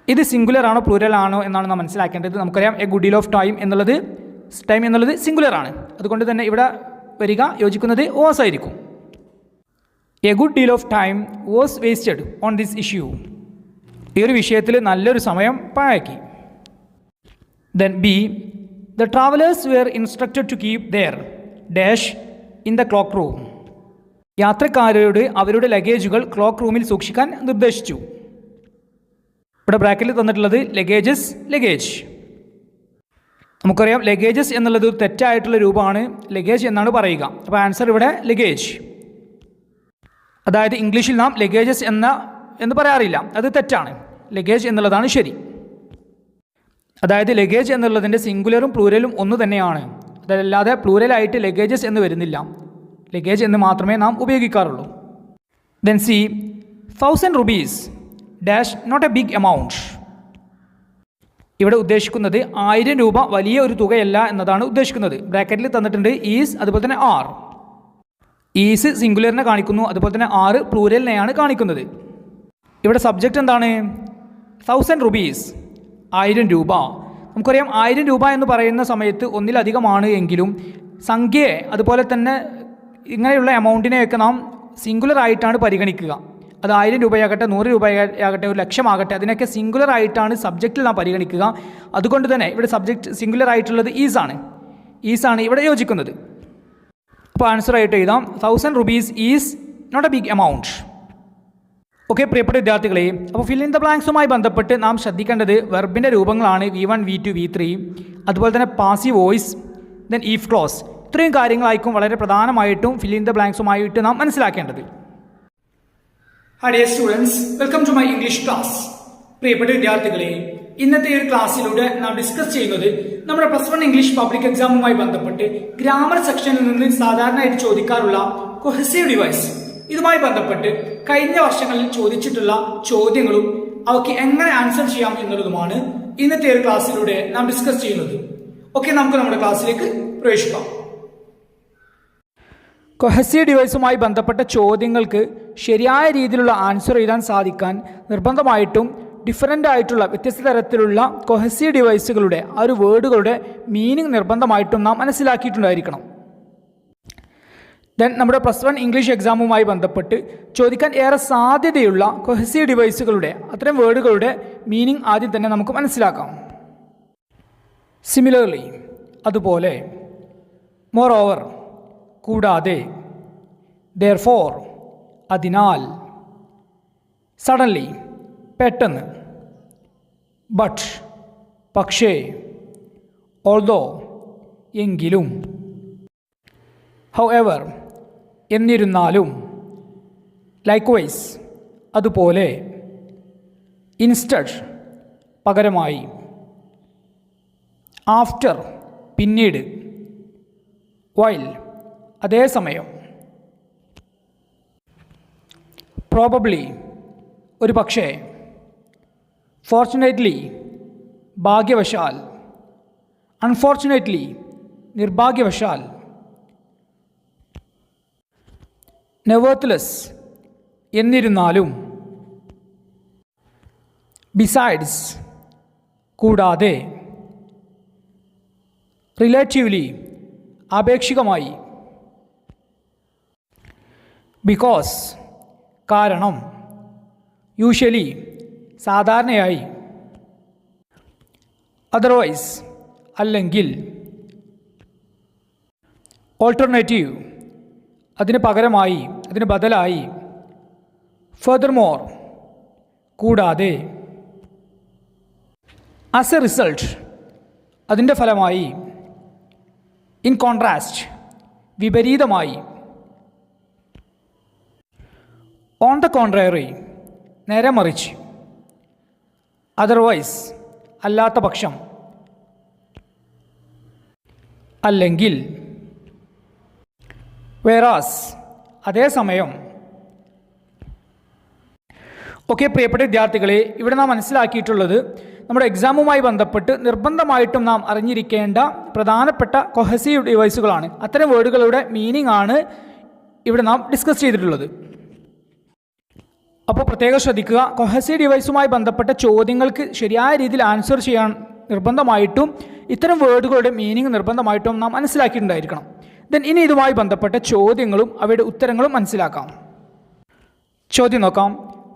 ഇത് സിംഗുലർ ആണോ പ്ലൂരൽ ആണോ എന്നാണ് നാം മനസ്സിലാക്കേണ്ടത്. നമുക്കറിയാം a good deal of time എന്നുള്ളത് സിംഗുലർ ആണ്. അതുകൊണ്ട് തന്നെ ഇവിടെ വരിക യോജിക്കുന്നത് വാസ് ആയിരിക്കും. A good deal of time was wasted on this issue. ഈ ഒരു വിഷയത്തിൽ നല്ലൊരു സമയം പാഴാക്കി. Then B, the travellers were instructed to keep their dash in the cloakroom. യാത്രക്കാരോട് അവരുടെ ലഗേജുകൾ ക്ലോക്ക് റൂമിൽ സൂക്ഷിക്കാൻ നിർദ്ദേശിച്ചു. ഇവിടെ ബ്രാക്കറ്റിൽ തന്നിട്ടുള്ളത് ലഗേജ്. നമുക്കറിയാം ലഗേജസ് എന്നുള്ളത് ഒരു തെറ്റായിട്ടുള്ള രൂപമാണ്, ലഗേജ് എന്നാണ് പറയുക. അപ്പോൾ ആൻസർ ഇവിടെ ലഗേജ്. അതായത് ഇംഗ്ലീഷിൽ നാം ലഗേജസ് എന്ന് പറയാറില്ല, അത് തെറ്റാണ്. ലഗേജ് എന്നുള്ളതാണ് ശരി. അതായത് ലഗേജ് എന്നുള്ളതിൻ്റെ സിംഗുലറും പ്ലൂരലും ഒന്ന് തന്നെയാണ്. അതല്ലാതെ പ്ലൂരലായിട്ട് ലഗേജസ് എന്ന് വരുന്നില്ല. ലഗേജ് എന്ന് മാത്രമേ നാം ഉപയോഗിക്കാറുള്ളൂ. Then C, 1000 rupees dash not a big amount. ഇവിടെ ഉദ്ദേശിക്കുന്നത് 1000 രൂപ വലിയ ഒരു തുകയല്ല എന്നതാണ് ഉദ്ദേശിക്കുന്നത്. ബ്രാക്കറ്റിൽ തന്നിട്ടുണ്ട് ഈസ്, അതുപോലെ തന്നെ ആർ. ഈസ് സിംഗുലറിനെ കാണിക്കുന്നു, അതുപോലെ തന്നെ ആർ പ്ലൂരലിനെയാണ് കാണിക്കുന്നത്. ഇവിടെ സബ്ജക്റ്റ് എന്താണ്? 1000 rupees, 1000 രൂപ. നമുക്കറിയാം 1000 രൂപ എന്ന് പറയുന്ന സമയത്ത് ഒന്നിലധികമാണ് എങ്കിലും സംഖ്യയെ, അതുപോലെ തന്നെ ഇങ്ങനെയുള്ള എമൗണ്ടിനെയൊക്കെ നാം സിംഗുലർ ആയിട്ടാണ് പരിഗണിക്കുക. അത് 1000 രൂപയാകട്ടെ, 100 രൂപയാകട്ടെ, 1,00,000 ആകട്ടെ, അതിനൊക്കെ സിംഗുലർ ആയിട്ടാണ് സബ്ജക്റ്റിൽ നാം പരിഗണിക്കുക. അതുകൊണ്ട് തന്നെ ഇവിടെ സബ്ജക്റ്റ് സിംഗുലർ ആയിട്ടുള്ളത് ഈസാണ് ഇവിടെ യോജിക്കുന്നത്. അപ്പോൾ ആൻസർ ആയിട്ട് എഴുതാം 1000 rupees is not a big amount. Okay പ്രിയപ്പെട്ട വിദ്യാർത്ഥികളെ, അപ്പോൾ ഫിൽ ഇൻ ദ ബ്ലാങ്ക്സുമായി ബന്ധപ്പെട്ട് നാം ശ്രദ്ധിക്കേണ്ടത് വെർബിൻ്റെ രൂപങ്ങളാണ് V1, V2, V3, അതുപോലെ തന്നെ passive voice, then if close. ഇത്രയും കാര്യങ്ങളായിരിക്കും വളരെ പ്രധാനമായിട്ടും ഫിൽ ഇൻ ദ ബ്ലാങ്ക്സുമായിട്ട് നാം മനസ്സിലാക്കേണ്ടത്. Hi dear students, welcome to my English class. പ്രിയപ്പെട്ട വിദ്യാർത്ഥികളെ, ഇന്നത്തെ ഒരു ക്ലാസ്സിലൂടെ നാം ഡിസ്കസ് ചെയ്യുന്നത് നമ്മുടെ +1 ഇംഗ്ലീഷ് പബ്ലിക് എക്സാമുമായി ബന്ധപ്പെട്ട് ഗ്രാമർ സെക്ഷനിൽ നിന്ന് സാധാരണയായിട്ട് ചോദിക്കാറുള്ള കൊഹസീവ് ഡിവൈസ്, ഇതുമായി ബന്ധപ്പെട്ട് കഴിഞ്ഞ വർഷങ്ങളിൽ ചോദിച്ചിട്ടുള്ള ചോദ്യങ്ങളും അവയ്ക്ക് എങ്ങനെ ആൻസർ ചെയ്യാം എന്നുള്ളതുമാണ് ഇന്നത്തെ ഒരു ക്ലാസ്സിലൂടെ നാം ഡിസ്കസ് ചെയ്യുന്നത്. ഓക്കെ, നമുക്ക് നമ്മുടെ ക്ലാസ്സിലേക്ക് പ്രവേശിക്കാം. കൊഹസീവ് ഡിവൈസുമായി ബന്ധപ്പെട്ട ചോദ്യങ്ങൾക്ക് ശരിയായ രീതിയിലുള്ള ആൻസർ എഴുതാൻ സാധിക്കാൻ നിർബന്ധമായിട്ടും ഡിഫറൻ്റ് ആയിട്ടുള്ള വ്യത്യസ്ത തരത്തിലുള്ള കൊഹസീവ് ഡിവൈസുകളുടെ ആ ഒരു വേർഡുകളുടെ മീനിങ് നിർബന്ധമായിട്ടും നാം മനസ്സിലാക്കിയിട്ടുണ്ടായിരിക്കണം. ദെൻ നമ്മുടെ +1 ഇംഗ്ലീഷ് എക്സാമുമായി ബന്ധപ്പെട്ട് ചോദിക്കാൻ ഏറെ സാധ്യതയുള്ള കൊഹസീവ് ഡിവൈസുകളുടെ അത്തരം വേർഡുകളുടെ മീനിങ് ആദ്യം തന്നെ നമുക്ക് മനസ്സിലാക്കാം. സിമിലർലി, അതുപോലെ, മോറോവർ, കൂടാതെ, ദെയർഫോർ, അതിനാൽ, സഡൻലി, പെട്ടെന്ന്, ബട്ട്, പക്ഷേ, ഓൾദോ, എങ്കിലും, ഹൗഎവർ, എന്നിരുന്നാലും, ലൈക്വൈസ്, അതുപോലെ, ഇൻസ്റ്റഡ്, പകരമായി, ആഫ്റ്റർ, പിന്നീട്, വൈൽ, അതേസമയം, പ്രോബബ്ലി, ഒരു പക്ഷേ, ഫോർച്ചുനേറ്റ്ലി, ഭാഗ്യവശാൽ, അൺഫോർച്ചുനേറ്റ്ലി, നിർഭാഗ്യവശാൽ, നെവേർത്ത്ലെസ്, എന്നിരുന്നാലും, ബിസൈഡ്സ്, കൂടാതെ, റിലേറ്റീവ്ലി, ആപേക്ഷികമായി, ബിക്കോസ്, കാരണം, യൂഷ്വലി, സാധാരണയായി, അതർവൈസ്, അല്ലെങ്കിൽ, ഓൾട്ടർനേറ്റീവ്, അതിന് പകരമായി, അതിന് ബദലായി, ഫർദർമോർ, കൂടാതെ, ആസ് എ റിസൾട്ട്, അതിൻ്റെ ഫലമായി, ഇൻ കോൺട്രാസ്റ്റ്, വിപരീതമായി, ഓൺ ദ കോൺട്രറി, നേരെ മറിച്ച്, അതർവൈസ്, അല്ലാത്ത പക്ഷം, അല്ലെങ്കിൽ, വേറാസ് അതേസമയം. ഓക്കെ പ്രിയപ്പെട്ട വിദ്യാർത്ഥികളെ, ഇവിടെ നാം മനസ്സിലാക്കിയിട്ടുള്ളത് നമ്മുടെ എക്സാമുമായി ബന്ധപ്പെട്ട് നിർബന്ധമായിട്ടും നാം അറിഞ്ഞിരിക്കേണ്ട പ്രധാനപ്പെട്ട കൊഹസീവ് ഡിവൈസുകളാണ്. അത്തരം വേർഡുകളുടെ മീനിങ് ആണ് ഇവിടെ നാം ഡിസ്കസ് ചെയ്തിട്ടുള്ളത്. അപ്പോൾ പ്രത്യേകം ശ്രദ്ധിക്കുക, കൊഹസീവ് ഡിവൈസുമായി ബന്ധപ്പെട്ട ചോദ്യങ്ങൾക്ക് ശരിയായ രീതിയിൽ ആൻസർ ചെയ്യാൻ നിർബന്ധമായിട്ടും ഇത്തരം വേർഡുകളുടെ മീനിങ് നിർബന്ധമായിട്ടും നാം മനസ്സിലാക്കിയിട്ടുണ്ടായിരിക്കണം. ദെൻ ഇനി ഇതുമായി ബന്ധപ്പെട്ട ചോദ്യങ്ങളും അവയുടെ ഉത്തരങ്ങളും മനസ്സിലാക്കാം. ചോദ്യം നോക്കാം.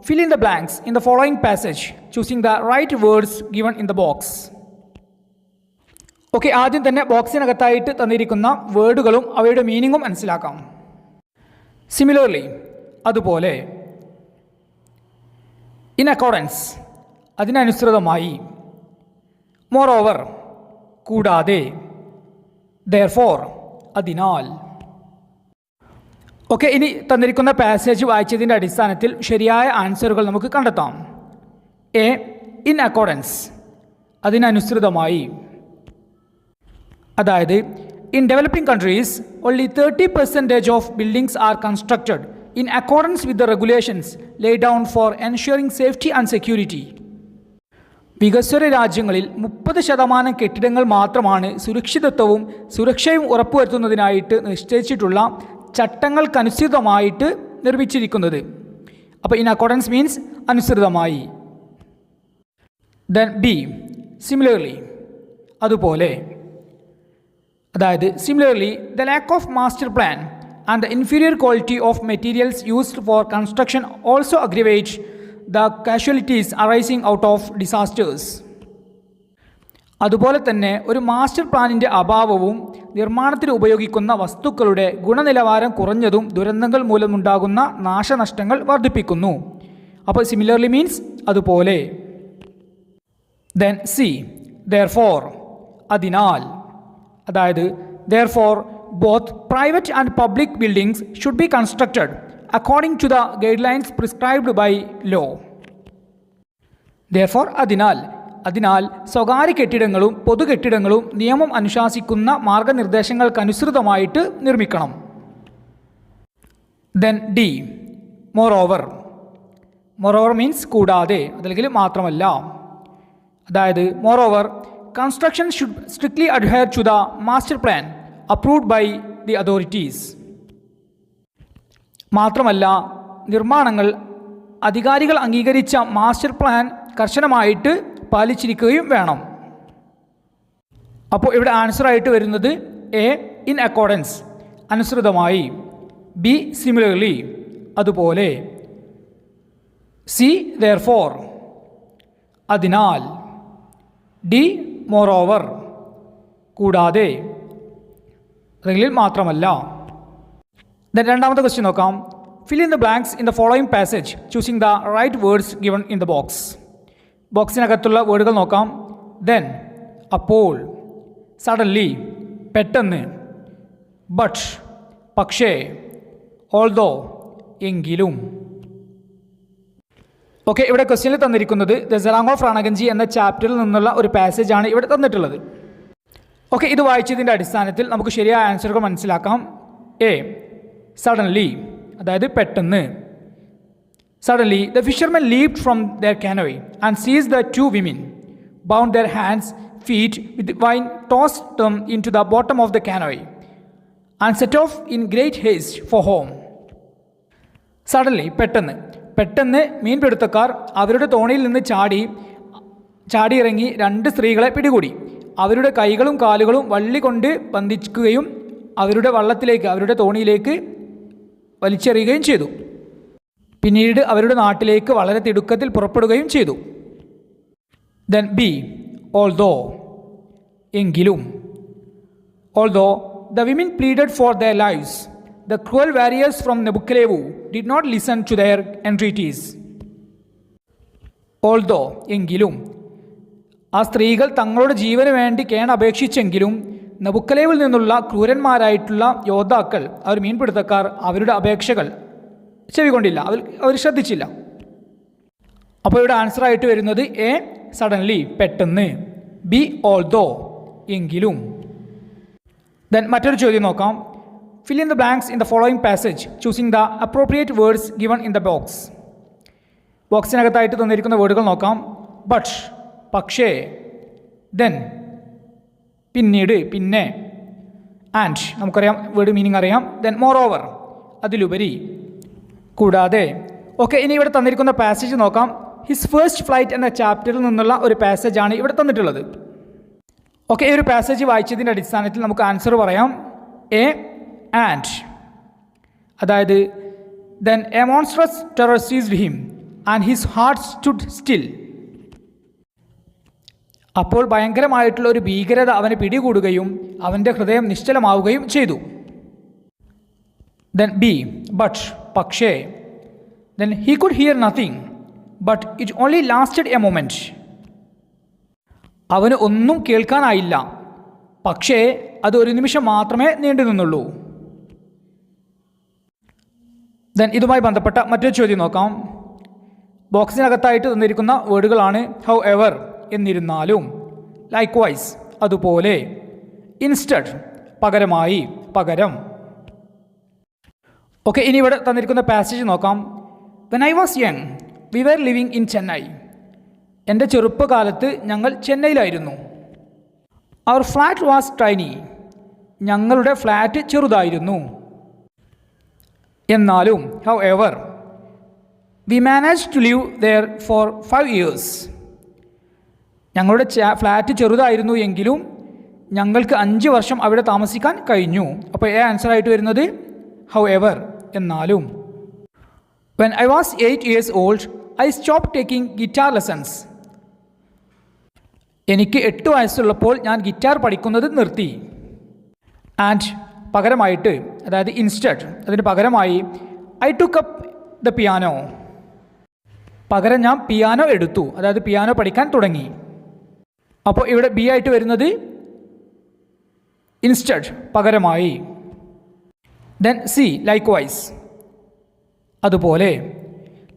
Fill in the blanks in the following passage, choosing the right words given in the box. Okay, ആദ്യം തന്നെ ബോക്സിനകത്തായിട്ട് തന്നിരിക്കുന്ന വേർഡുകളും അവയുടെ മീനിങ്ങും മനസ്സിലാക്കാം. സിമിലർലി അതുപോലെ, ഇൻ അക്കോർഡൻസ് അതിനനുസൃതമായി, മോർ ഓവർ കൂടാതെ, ദെയർഫോർ അതിനാൽ. ഓക്കെ, ഇനി തന്നിരിക്കുന്ന പാസേജ് വായിച്ചതിൻ്റെ അടിസ്ഥാനത്തിൽ ശരിയായ ആൻസറുകൾ നമുക്ക് കണ്ടെത്താം. എ, ഇൻ അക്കോർഡൻസ് അതിനനുസൃതമായി. അതായത് in developing countries only 30% of buildings are constructed in accordance with the regulations lay down for ensuring safety and security. വികസ്വര രാജ്യങ്ങളിൽ 30% കെട്ടിടങ്ങൾ മാത്രമാണ് സുരക്ഷയും ഉറപ്പുവരുത്തുന്നതിനായിട്ട് നിശ്ചയിച്ചിട്ടുള്ള ചട്ടങ്ങൾക്കനുസൃതമായിട്ട് നിർമ്മിച്ചിരിക്കുന്നത്. അപ്പോൾ ഇൻ അക്കോർഡൻസ് മീൻസ് അനുസൃതമായി. ദെൻ ബി, സിമിലർലി അതുപോലെ. അതായത് similarly the lack of master plan and the inferior quality of materials used for construction also aggravate the casualties arising out of disasters. അതുപോലെ തന്നെ ഒരു മാസ്റ്റർ പ്ലാനിൻ്റെ അഭാവവും നിർമ്മാണത്തിന് ഉപയോഗിക്കുന്ന വസ്തുക്കളുടെ ഗുണനിലവാരം കുറഞ്ഞതും ദുരന്തങ്ങൾ മൂലമുണ്ടാകുന്ന നാശനഷ്ടങ്ങൾ വർദ്ധിപ്പിക്കുന്നു. അപ്പോൾ സിമിലർലി മീൻസ് അതുപോലെ. ദെൻ സി, ദെയർഫോർ അതിനാൽ. അതായത് therefore both private and public buildings should be constructed according to the guidelines prescribed by law. Therefore അതിനാൽ സ്വകാര്യ കെട്ടിടങ്ങളും പൊതുകെട്ടിടങ്ങളും നിയമം അനുശാസിക്കുന്ന മാർഗനിർദ്ദേശങ്ങൾക്കനുസൃതമായിട്ട് നിർമ്മിക്കണം. Then D, moreover means കൂടാതെ, അതല്ലെങ്കിൽ മാത്രമല്ല. അതായത് moreover construction should strictly adhere to the master plan approved by the authorities. മാത്രമല്ല, നിർമ്മാണങ്ങൾ അധികാരികൾ അംഗീകരിച്ച മാസ്റ്റർ പ്ലാൻ കർശനമായിട്ട് പാലിച്ചിരിക്കുകയും വേണം. അപ്പോൾ ഇവിടെ ആൻസറായിട്ട് വരുന്നത് എ, ഇൻ അക്കോർഡൻസ് അനുസൃതമായി. ബി, സിമിലർലി അതുപോലെ. സി, ദെയർഫോർ അതിനാൽ. ഡി, മോർ ഓവർ കൂടാതെ, അല്ലെങ്കിൽ മാത്രമല്ല. ദെൻ രണ്ടാമത്തെ ക്വസ്റ്റ്യൻ നോക്കാം. Fill in the blanks in the following passage choosing the right words given in the box. ബോക്സിനകത്തുള്ള വേർഡുകൾ നോക്കാം. ദെൻ അപ്പോൾ, സഡൻലി പെട്ടെന്ന്, ബട്ട് പക്ഷേ, ഓൾദോ എങ്കിലും. ഓക്കെ, ഇവിടെ ക്വസ്റ്റ്യനിൽ തന്നിരിക്കുന്നത് ദ സെറാങ് ഓഫ് റാണഗഞ്ചി എന്ന ചാപ്റ്ററിൽ നിന്നുള്ള ഒരു പാസേജാണ് ഇവിടെ തന്നിട്ടുള്ളത്. ഓക്കെ, ഇത് വായിച്ചതിൻ്റെ അടിസ്ഥാനത്തിൽ നമുക്ക് ശരിയായ ആൻസറുകൾ മനസ്സിലാക്കാം. എ, സഡൻലി അതായത് പെട്ടെന്ന്. Suddenly, the fishermen leaped from their canoe and seized the two women, bound their hands, feet with wine, tossed them into the bottom of the canoe, and set off in great haste for home. Suddenly, പെട്ടെന്ന് മീൻപിടുത്തക്കാർ അവരുടെ തോണിയിൽ നിന്ന് ചാടിയിറങ്ങി 2 സ്ത്രീകളെ പിടികൂടി. അവരുടെ കൈകളും കാലുകളും വള്ളി കൊണ്ട് ബന്ധിക്കുകയും അവരുടെ തോണിയിലേക്ക് വലിച്ചെറിയുകയും ചെയ്തു. പിന്നീട് അവരുടെ നാട്ടിലേക്ക് വളരെ തിടുക്കത്തിൽ പുറപ്പെടുകയും ചെയ്തു. ദെൻ ബി, ഓൾദോ എങ്കിലും. Although the women pleaded for their lives, the cruel warriors from Nabukelevu did not listen to their entreaties. Although എങ്കിലും, ആ സ്ത്രീകൾ തങ്ങളുടെ ജീവന് വേണ്ടി കേണപേക്ഷിച്ചെങ്കിലും നെബുക്കലേവിൽ നിന്നുള്ള ക്രൂരന്മാരായിട്ടുള്ള യോദ്ധാക്കൾ, മീൻപിടുത്തക്കാർ അവരുടെ അപേക്ഷകൾ ചെവികൊണ്ടില്ല, അവർ ശ്രദ്ധിച്ചില്ല. അപ്പോൾ ഇവിടെ ആൻസറായിട്ട് വരുന്നത് എ, സഡൻലി പെട്ടെന്ന്. ബി, ഓൾദോ എങ്കിലും. ദെൻ മറ്റൊരു ചോദ്യം നോക്കാം. Fill in the blanks in the following passage, choosing the appropriate words given in the box. ബോക്സിനകത്തായിട്ട് തന്നിരിക്കുന്ന വേർഡുകൾ നോക്കാം. ബട്ട്, പക്ഷേ, ദെൻ, പിന്നീട്, പിന്നെ, ആൻഡ്, നമുക്കറിയാം വേർഡ് മീനിങ് അറിയാം, ദെൻ മോർ ഓവർ, അതിലുപരി, കൂടാതെ. ഓക്കെ, ഇനി ഇവിടെ തന്നിരിക്കുന്ന പാസേജ് നോക്കാം. ഹിസ് ഫസ്റ്റ് ഫ്ലൈറ്റ് എന്ന ചാപ്റ്ററിൽ നിന്നുള്ള ഒരു പാസേജാണ് ഇവിടെ തന്നിട്ടുള്ളത്. ഓക്കെ, ഈ ഒരു പാസേജ് വായിച്ചതിൻ്റെ അടിസ്ഥാനത്തിൽ നമുക്ക് ആൻസർ പറയാം. എ, ആൻഡ്, അതായത് then A monstrous terror ceased him and his heart stood still. അപ്പോൾ ഭയങ്കരമായിട്ടുള്ള ഒരു ഭീകരത അവനെ പിടികൂടുകയും അവൻ്റെ ഹൃദയം നിശ്ചലമാവുകയും ചെയ്തു. ദെൻ ബി, ബട്ട്, പക്ഷേ, then he could here nothing but it only lasted A moment. അവന് ഒന്നും കേൾക്കാനായില്ല, പക്ഷേ അത് ഒരു നിമിഷം മാത്രമേ നീണ്ടു നിന്നുള്ളൂ. ദെൻ ഇതുമായി ബന്ധപ്പെട്ട മറ്റൊരു ചോദ്യം നോക്കാം. ബോക്സിനകത്തായിട്ട് തന്നിരിക്കുന്ന വേർഡുകളാണ് ഹൗ എവർ, എന്നിരുന്നാലും, ലൈക്ക്വൈസ്, അതുപോലെ, ഇൻസ്റ്റഡ്, പകരമായി, പകരം. ഓക്കെ, ഇനി ഇവിടെ തന്നിരിക്കുന്ന പാസേജ് നോക്കാം. When I was young we were living in Chennai. എൻ്റെ ചെറുപ്പകാലത്ത് ഞങ്ങൾ ചെന്നൈയിലായിരുന്നു. Our flat was tiny. ഞങ്ങളുടെ ഫ്ലാറ്റ് ചെറുതായിരുന്നു. എന്നാലും, however, we manage to live there for 5 years. ഞങ്ങളുടെ ഫ്ലാറ്റ് ചെറുതായിരുന്നു എങ്കിലും ഞങ്ങൾക്ക് 5 വർഷം അവിടെ താമസിക്കാൻ കഴിഞ്ഞു. അപ്പോൾ എ ആൻസർ ആയിട്ട് വരുന്നത് ഹൗ എവർ, എന്നാലും. When I was 8 years old I stop taking guitar lessons. എനിക്ക് 8 വയസ്സുള്ളപ്പോൾ ഞാൻ ഗിറ്റാർ പഠിക്കുന്നത് നിർത്തി. ആൻഡ്, പകരമായിട്ട്, അതായത് ഇൻസ്റ്റഡ്, അതിന് പകരമായി I took up the piano. പകരം ഞാൻ പിയാനോ എടുത്തു, അതായത് പിയാനോ പഠിക്കാൻ തുടങ്ങി. അപ്പോൾ ഇവിടെ ബി ആയിട്ട് വരുന്നത് ഇൻസ്റ്റഡ്, പകരമായി. ദെൻ സി, ലൈക്ക്വൈസ്, അതുപോലെ.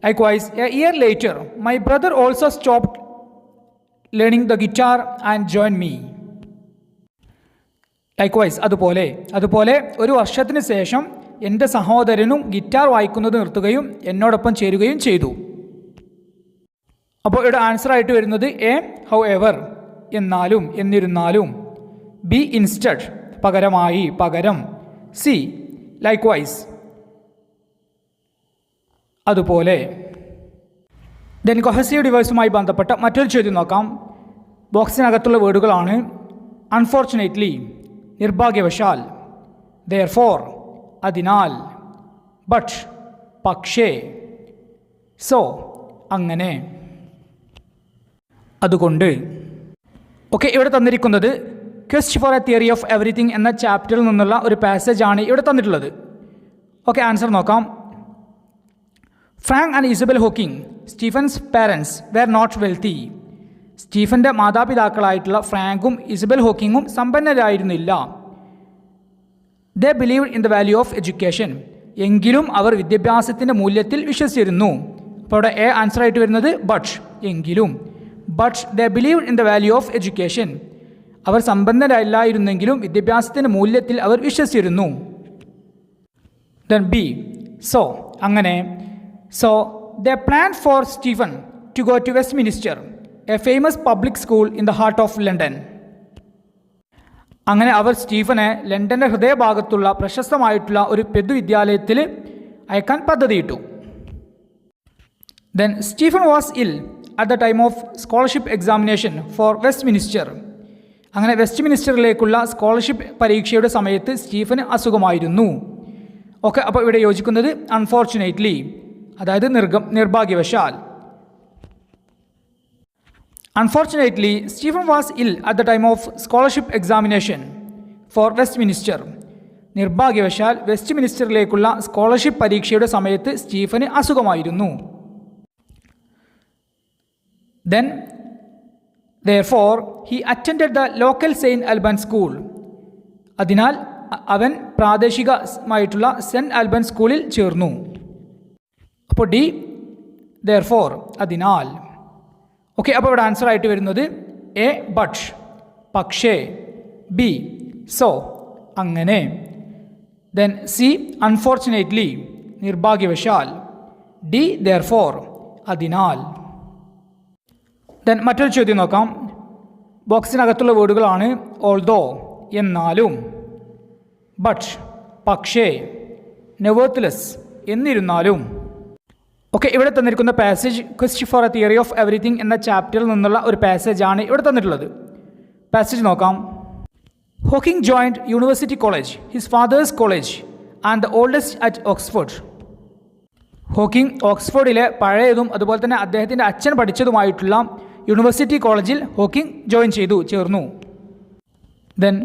Likewise, a year later my brother also stopped learning the guitar and join me. Likewise, അതുപോലെ ഒരു വർഷത്തിന് ശേഷം എൻ്റെ സഹോദരനും ഗിറ്റാർ വായിക്കുന്നത് നിർത്തുകയും എന്നോടൊപ്പം ചേരുകയും ചെയ്തു. അപ്പോൾ ഇവിടെ ആൻസർ ആയിട്ട് വരുന്നത് എ, ഹൗ എവർ, എന്നാലും, എന്നിരുന്നാലും. ബി, ഇൻസ്റ്റഡ്, പകരമായി, പകരം. സി, ലൈക്ക്വൈസ്, അതുപോലെ. ദെൻ കൊഹസീവ് ഡിവൈസുമായി ബന്ധപ്പെട്ട മറ്റൊരു ചോദ്യം നോക്കാം. ബോക്സിനകത്തുള്ള വേർഡുകളാണ് അൺഫോർച്ചുനേറ്റ്ലി, നിർഭാഗ്യവശാൽ, ദെയർഫോർ, അതിനാൽ, ബട്ട്, പക്ഷേ, സോ, അങ്ങനെ, അതുകൊണ്ട്. ഓക്കെ, ഇവിടെ തന്നിരിക്കുന്നത് quest for a theory of everything എന്ന ചാപ്റ്ററിൽ നിന്നുള്ള ഒരു പാസേജാണ് ഇവിടെ തന്നിട്ടുള്ളത്. ഓക്കെ, ആൻസർ നോക്കാം. Frank and Isabel Hawking, Stephen's parents were not wealthy. സ്റ്റീഫൻ്റെ മാതാപിതാക്കളായിട്ടുള്ള ഫ്രാങ്കും ഇസബൽ ഹോക്കിങ്ങും സമ്പന്നരായിരുന്നില്ല. They believe in the value of education. എങ്കിലും അവർ വിദ്യാഭ്യാസത്തിൻ്റെ മൂല്യത്തിൽ വിശ്വസിച്ചിരുന്നു. അപ്പോൾ അവിടെ എ ആൻസർ ആയിട്ട് വരുന്നത് ബട്ട്, എങ്കിലും. But they believe in the value of education. അവർ സമ്പന്നരല്ലായിരുന്നെങ്കിലും വിദ്യാഭ്യാസത്തിൻ്റെ മൂല്യത്തിൽ അവർ വിശ്വസിച്ചിരുന്നു. ദെൻ ബി, സോ, അങ്ങനെ. So they plan for Stephen to go to Westminster, a famous public school in the heart of London. അങ്ങനെ അവർ സ്റ്റീഫനെ ലണ്ടൻ്റെ ഹൃദയഭാഗത്തുള്ള പ്രശസ്തമായിട്ടുള്ള ഒരു പൊതുവിദ്യാലയത്തിൽ അയക്കാൻ പദ്ധതിയിട്ടു. Then Stephen was ill at the time of scholarship examination for Westminster. അങ്ങനെ വെസ്റ്റ്മിനിസ്റ്ററിലേക്കുള്ള സ്കോളർഷിപ്പ് പരീക്ഷയുടെ സമയത്ത് സ്റ്റീഫന് അസുഖമായിരുന്നു. ഓക്കെ, അപ്പോൾ ഇവിടെ യോജിക്കുന്നത് അൺഫോർച്ചുനേറ്റ്ലി, അതായത് നിർഭാഗ്യവശാൽ. Unfortunately, Stephen was ill at the time of scholarship examination for Westminster. നിർഭാഗ്യവശാൽ വെസ്റ്റ്മിനിസ്റ്ററിലേക്കുള്ള സ്കോളർഷിപ്പ് പരീക്ഷയുടെ സമയത്ത് Stephen അസുഖമായിരുന്നു. Then, therefore, he attended the local St. Alban school. അതിനാൽ അവൻ പ്രാദേശികമായിട്ടുള്ള സെൻറ്റ് ആൽബൻ സ്കൂളിൽ ചേർന്നു. അപ്പോൾ ഡി, therefore, അതിനാൽ. ഓക്കെ, അപ്പോൾ ഇവിടെ ആൻസർ ആയിട്ട് വരുന്നത് എ, ബട്ട്, പക്ഷേ, ബി, സോ, അങ്ങനെ, ദെൻ സി അൺഫോർച്ചുനേറ്റ്ലി നിർഭാഗ്യവശാൽ. ഡി ദെയർഫോർ അതിനാൽ. ദെൻ മറ്റൊരു ചോദ്യം നോക്കാം. ബോക്സിനകത്തുള്ള വേർഡുകളാണ് ഓൾദോ എന്നാലും, ബട്ട് പക്ഷേ, നെവേർത്ത്ലെസ് എന്നിരുന്നാലും. ഓക്കെ, ഇവിടെ തന്നിരിക്കുന്ന passage quest for a theory of everything എന്ന ചാപ്റ്ററിൽ നിന്നുള്ള ഒരു പാസേജാണ് ഇവിടെ തന്നിട്ടുള്ളത്. പാസേജ് നോക്കാം. Hawking joined university college, his father's college and the oldest at Oxford. Hawking ഓക്സ്ഫോർഡിലെ പഴയതും അതുപോലെ തന്നെ അദ്ദേഹത്തിൻ്റെ അച്ഛൻ പഠിച്ചതുമായിട്ടുള്ള യൂണിവേഴ്സിറ്റി കോളേജിൽ ഹോക്കിംഗ് ജോയിൻ ചേർന്നു. ദെൻ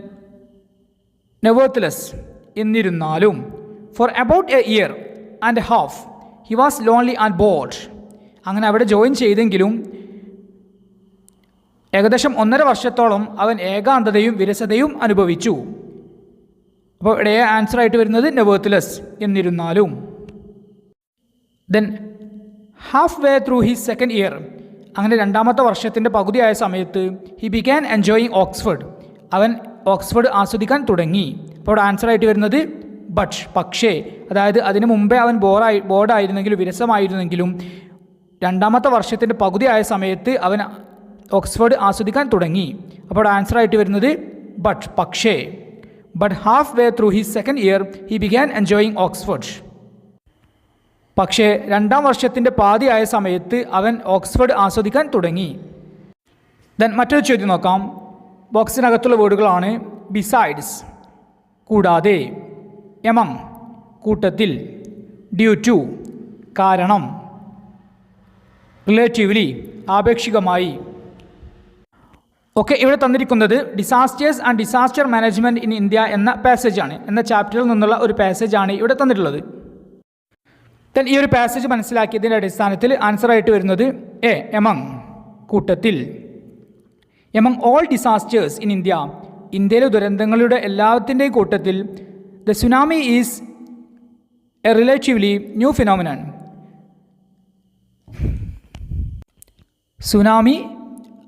നെവേർത്ത്ലെസ് എന്നിരുന്നാലും, for about a year and half he was lonely and bored. അങ്ങനെ അവിടെ ജോയിൻ ചെയ്തെങ്കിലും ഏകദേശം 1.5 വർഷത്തോളം അവൻ ഏകാന്തതയും വിരസതയും അനുഭവിച്ചു. അപ്പോൾ ഇവിടെ ആൻസർ ആയിട്ട് വരുന്നത് നെവേർത്ത്ലെസ് എന്നിരുന്നാലും. Then half way through his second year, അങ്ങനെ 2ാമത്തെ വർഷത്തിൻ്റെ പകുതിയായ സമയത്ത് ഹി ബിഗാൻ എൻജോയിങ് ഓക്സ്ഫോർഡ്, അവൻ ഓക്സ്ഫോർഡ് ആസ്വദിക്കാൻ തുടങ്ങി. അപ്പോൾ ഇവിടെ ആൻസർ ആയിട്ട് വരുന്നത് ബട്ട് പക്ഷേ, അതായത് അതിനു മുമ്പേ അവൻ ബോർഡായിരുന്നെങ്കിലും വിരസമായിരുന്നെങ്കിലും 2ാമത്തെ വർഷത്തിൻ്റെ പകുതിയായ സമയത്ത് അവൻ ഓക്സ്ഫോർഡ് ആസ്വദിക്കാൻ തുടങ്ങി. അപ്പോൾ ആൻസർ ആയിട്ട് വരുന്നത് ബട്ട് പക്ഷേ. But half way through his second year he began enjoying Oxford. പക്ഷേ 2ാം വർഷത്തിൻ്റെ പാതിയായ സമയത്ത് അവൻ ഓക്സ്ഫോർഡ് ആസ്വദിക്കാൻ തുടങ്ങി. ദെൻ മറ്റൊരു ചോദ്യം നോക്കാം. ബോക്സിനകത്തുള്ള വേർഡുകളാണ് ബിസൈഡ്സ് കൂടാതെ, എമംഗ് കൂട്ടത്തിൽ, ഡ്യൂ ടു കാരണം, റിലേറ്റീവ്ലി ആപേക്ഷികമായി. ഓക്കെ, ഇവിടെ തന്നിരിക്കുന്നത് disasters and disaster management in India എന്ന പാസേജാണ്, എന്ന ചാപ്റ്ററിൽ നിന്നുള്ള ഒരു പാസേജാണ് ഇവിടെ തന്നിട്ടുള്ളത്. ദെൻ ഈ ഒരു പാസേജ് മനസ്സിലാക്കിയതിൻ്റെ അടിസ്ഥാനത്തിൽ ആൻസർ ആയിട്ട് വരുന്നത് എ എമംഗ് കൂട്ടത്തിൽ. Among all disasters in India, ഇന്ത്യയിലെ ദുരന്തങ്ങളുടെ എല്ലാത്തിൻ്റെയും കൂട്ടത്തിൽ the tsunami is a relatively new phenomenon. Tsunami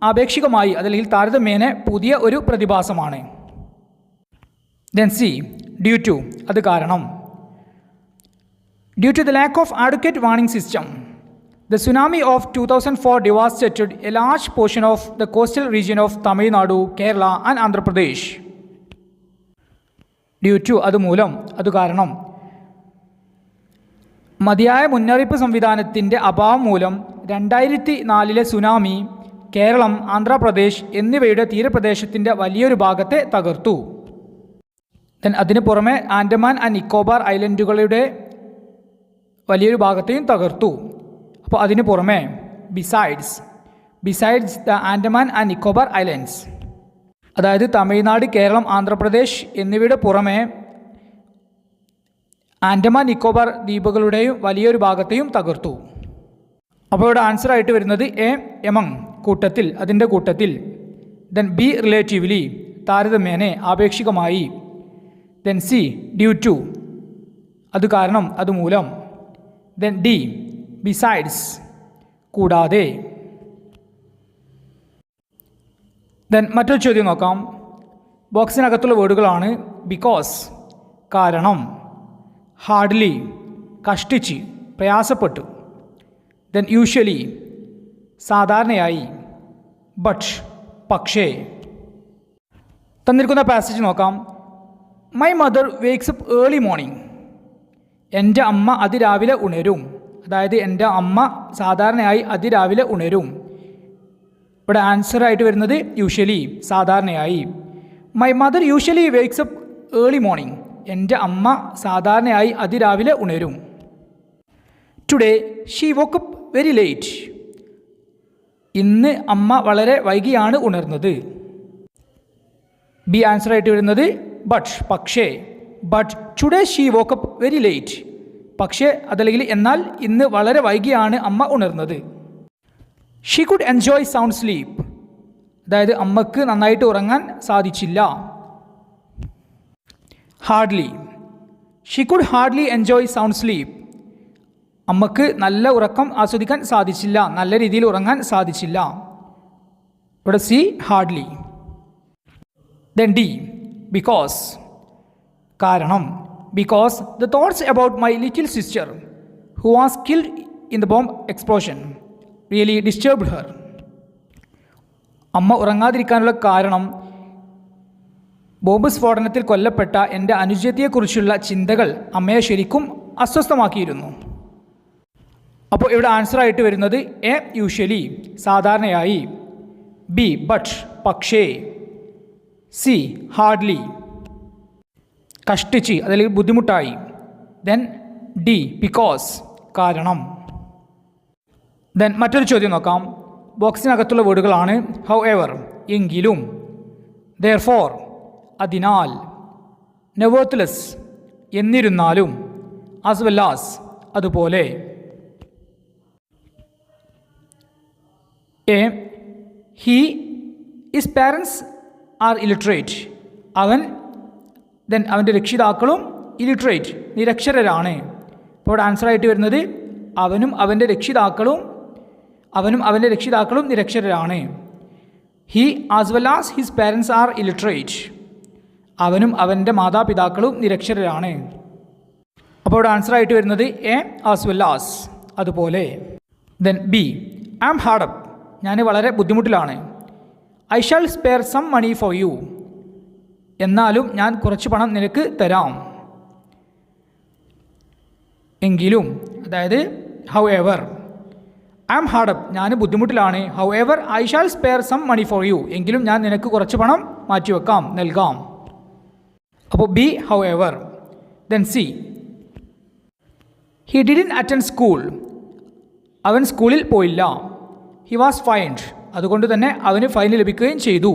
ആപേക്ഷികമായി അതല്ലെങ്കിൽ താരതമ്യേന പുതിയ ഒരു പ്രതിഭാസമാണ്. ദെൻ സി ഡ്യൂ ടു അത് കാരണം. Due to the lack of adequate warning system, the tsunami of 2004 devastated a large portion of the coastal region of Tamil Nadu, Kerala and Andhra Pradesh. Due to അത് മൂലം, അത് കാരണം. മതിയായ മുന്നറിയിപ്പ് സംവിധാനത്തിൻ്റെ അഭാവം മൂലം 2004 സുനാമി കേരളം, ആന്ധ്രാപ്രദേശ് എന്നിവയുടെ തീരപ്രദേശത്തിൻ്റെ വലിയൊരു ഭാഗത്തെ തകർത്തു. ദെൻ അതിന് പുറമെ ആൻഡമാൻ ആൻഡ് നിക്കോബാർ ഐലൻഡുകളുടെ വലിയൊരു ഭാഗത്തെയും തകർത്തു. അപ്പോൾ അതിന് പുറമെ besides the Andaman and Nicobar islands, അതായത് തമിഴ്നാട്, കേരളം, ആന്ധ്രാപ്രദേശ് എന്നിവയുടെ പുറമെ ആൻഡമാൻ നിക്കോബാർ ദ്വീപുകളുടെയും വലിയൊരു ഭാഗത്തെയും തകർത്തു. അപ്പോൾ ഇവിടെ ആൻസർ ആയിട്ട് വരുന്നത് എ എമംഗ് കൂട്ടത്തിൽ, അതിൻ്റെ കൂട്ടത്തിൽ. ദെൻ ബി റിലേറ്റീവ്ലി താരതമ്യേന ആപേക്ഷികമായി. ദെൻ സി ഡ്യൂ ടു അത് കാരണം, അതുമൂലം. ദെൻ ഡി ബിസൈഡ്സ് കൂടാതെ. ദെൻ മറ്റൊരു ചോദ്യം നോക്കാം. ബോക്സിനകത്തുള്ള വേർഡുകളാണ് ബിക്കോസ് കാരണം, ഹാർഡ്ലി കഷ്ടിച്ച് പ്രയാസപ്പെട്ടു, ദെൻ യൂഷ്വലി സാധാരണയായി, ബട്ട് പക്ഷേ. തന്നിരിക്കുന്ന പാസേജ് നോക്കാം. My mother wakes up early morning, എൻ്റെ അമ്മ അതിരാവിലെ ഉണരും, അതായത് എൻ്റെ അമ്മ സാധാരണയായി അതിരാവിലെ ഉണരും. ഇവിടെ ആൻസർ ആയിട്ട് വരുന്നത് യൂഷ്വലി സാധാരണയായി. My mother usually wakes up early morning, എൻ്റെ അമ്മ സാധാരണയായി അതിരാവിലെ ഉണരും. Today she woke up very late, ഇന്ന് അമ്മ വളരെ വൈകിയാണ് ഉണർന്നത്. ബി ആൻസർ ആയിട്ട് വരുന്നത് ബട്ട് പക്ഷേ. But today she woke up very late, പക്ഷേ അതല്ലെങ്കിൽ എന്നാൽ ഇന്ന് വളരെ വൈകിയാണ് അമ്മ ഉണർന്നത്. She could enjoy sound sleep, അതായത് അമ്മക്ക് നന്നായിട്ട് ഉറങ്ങാൻ സാധിച്ചില്ല. Hardly she could hardly enjoy sound sleep, അമ്മക്ക് നല്ല ഉറക്കം ആസ്വദിക്കാൻ സാധിച്ചില്ല, നല്ല രീതിയിൽ ഉറങ്ങാൻ സാധിച്ചില്ല. ഇവിടെ C hardly. Then D because കാരണം, because the thoughts about my little sister who was killed in the bomb explosion really disturbed her. അമ്മ ഉറങ്ങാതിരിക്കാനുള്ള കാരണം ബോംബ് സ്ഫോടനത്തിൽ കൊല്ലപ്പെട്ട എൻ്റെ അനുജത്തിയെക്കുറിച്ചുള്ള ചിന്തകൾ അമ്മയെ ശരിക്കും അസ്വസ്ഥമാക്കിയിരുന്നു. അപ്പോൾ ഇവിടെ ആൻസർ ആയിട്ട് വരുന്നത് എ യൂഷ്വലി സാധാരണയായി, ബി ബട്ട് പക്ഷേ, സി ഹാർഡ്ലി കഷ്ടിച്ച് അതല്ലെങ്കിൽ ബുദ്ധിമുട്ടായി, ദെൻ ഡി ബിക്കോസ് കാരണം. ദെൻ മറ്റൊരു ചോദ്യം നോക്കാം. ബോക്സിനകത്തുള്ള വേർഡുകളാണ് ഹൗ എവർ എങ്കിലും, ദെയർഫോർ അതിനാൽ, നെവേർത്ത്ലെസ് എന്നിരുന്നാലും, ആസ് വെൽ ആസ് അതുപോലെ. A he his parents are illiterate, അവൻ ദെൻ അവൻ്റെ രക്ഷിതാക്കളും ഇലിറ്ററേറ്റ് നിരക്ഷരരാണ്. അപ്പോൾ ആൻസർ ആയിട്ട് വരുന്നത് അവനും അവൻ്റെ രക്ഷിതാക്കളും നിരക്ഷരരാണ്. He as well as his parents are illiterate, അവനും അവൻ്റെ മാതാപിതാക്കളും നിരക്ഷരരാണ്. അപ്പോൾ ആൻസർ ആയിട്ട് വരുന്നത് എ ആസ് വെൽ ആസ് അതുപോലെ. Then B I am hard up, ഞാൻ വളരെ ബുദ്ധിമുട്ടിലാണ്. I shall spare some money for you, എന്നാലും ഞാൻ കുറച്ച് പണം നിനക്ക് തരാം. എങ്കിലും, അതായത് however, I am hard up ഞാൻ ബുദ്ധിമുട്ടിലാണ്. However I shall spare some money for you, എങ്കിലും ഞാൻ നിനക്ക് കുറച്ച് പണം മാറ്റിവെക്കാം, നൽകാം. അപ്പോൾ B how ever. Then C he didn't attend school, അവൻ സ്കൂളിൽ പോയില്ല. ഹി വാസ് ഫൈൻഡ്, അതുകൊണ്ട് തന്നെ അവന് ഫൈൻ ലഭിക്കുകയും ചെയ്തു.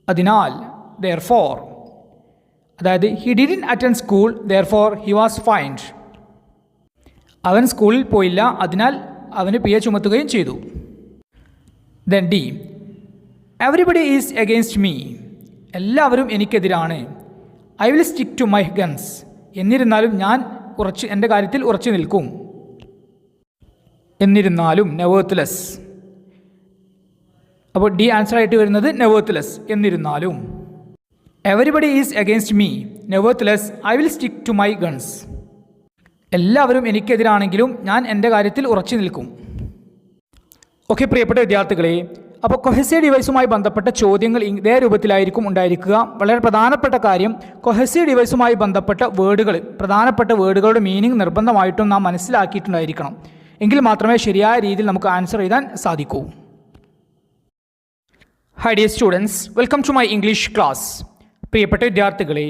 അതിനാൽ therefore, അതായത് he didn't attend school therefore he was fined, അവൻ സ്കൂളിൽ പോയില്ല അതിനാൽ അവന് പിഴ ചുമത്തുകയും ചെയ്തു. then D everybody is against me, എല്ലാവരും എനിക്കെതിരാണ്. I will stick to my guns, എന്നിരുന്നാലും ഞാൻ എൻ്റെ കാര്യത്തിൽ ഉറച്ചു നിൽക്കും. എന്നിരുന്നാലും nevertheless, അപ്പോൾ ഡി ആൻസർ ആയിട്ട് വരുന്നത് nevertheless എന്നിരുന്നാലും. Everybody is against me nevertheless I will stick to my guns, എല്ലാവരും എനിക്കെതിരാണെങ്കിലും ഞാൻ എൻ്റെ കാര്യത്തിൽ ഉറച്ചു നിൽക്കും. ഓക്കെ പ്രിയപ്പെട്ട വിദ്യാർത്ഥികളെ, അപ്പോൾ കൊഹസീവ് ഡിവൈസുമായി ബന്ധപ്പെട്ട ചോദ്യങ്ങൾ ഇതേ രൂപത്തിലായിരിക്കും ഉണ്ടായിരിക്കുക. വളരെ പ്രധാനപ്പെട്ട കാര്യം, കൊഹസീവ് ഡിവൈസുമായി ബന്ധപ്പെട്ട പ്രധാനപ്പെട്ട വേർഡുകളുടെ മീനിങ് നിർബന്ധമായിട്ടും നാം മനസ്സിലാക്കിയിട്ടുണ്ടായിരിക്കണം. എങ്കിൽ മാത്രമേ ശരിയായ രീതിയിൽ നമുക്ക് ആൻസർ എഴുതാൻ സാധിക്കൂ. Hi dear students, welcome to my English class. പ്രിയപ്പെട്ട വിദ്യാർത്ഥികളെ,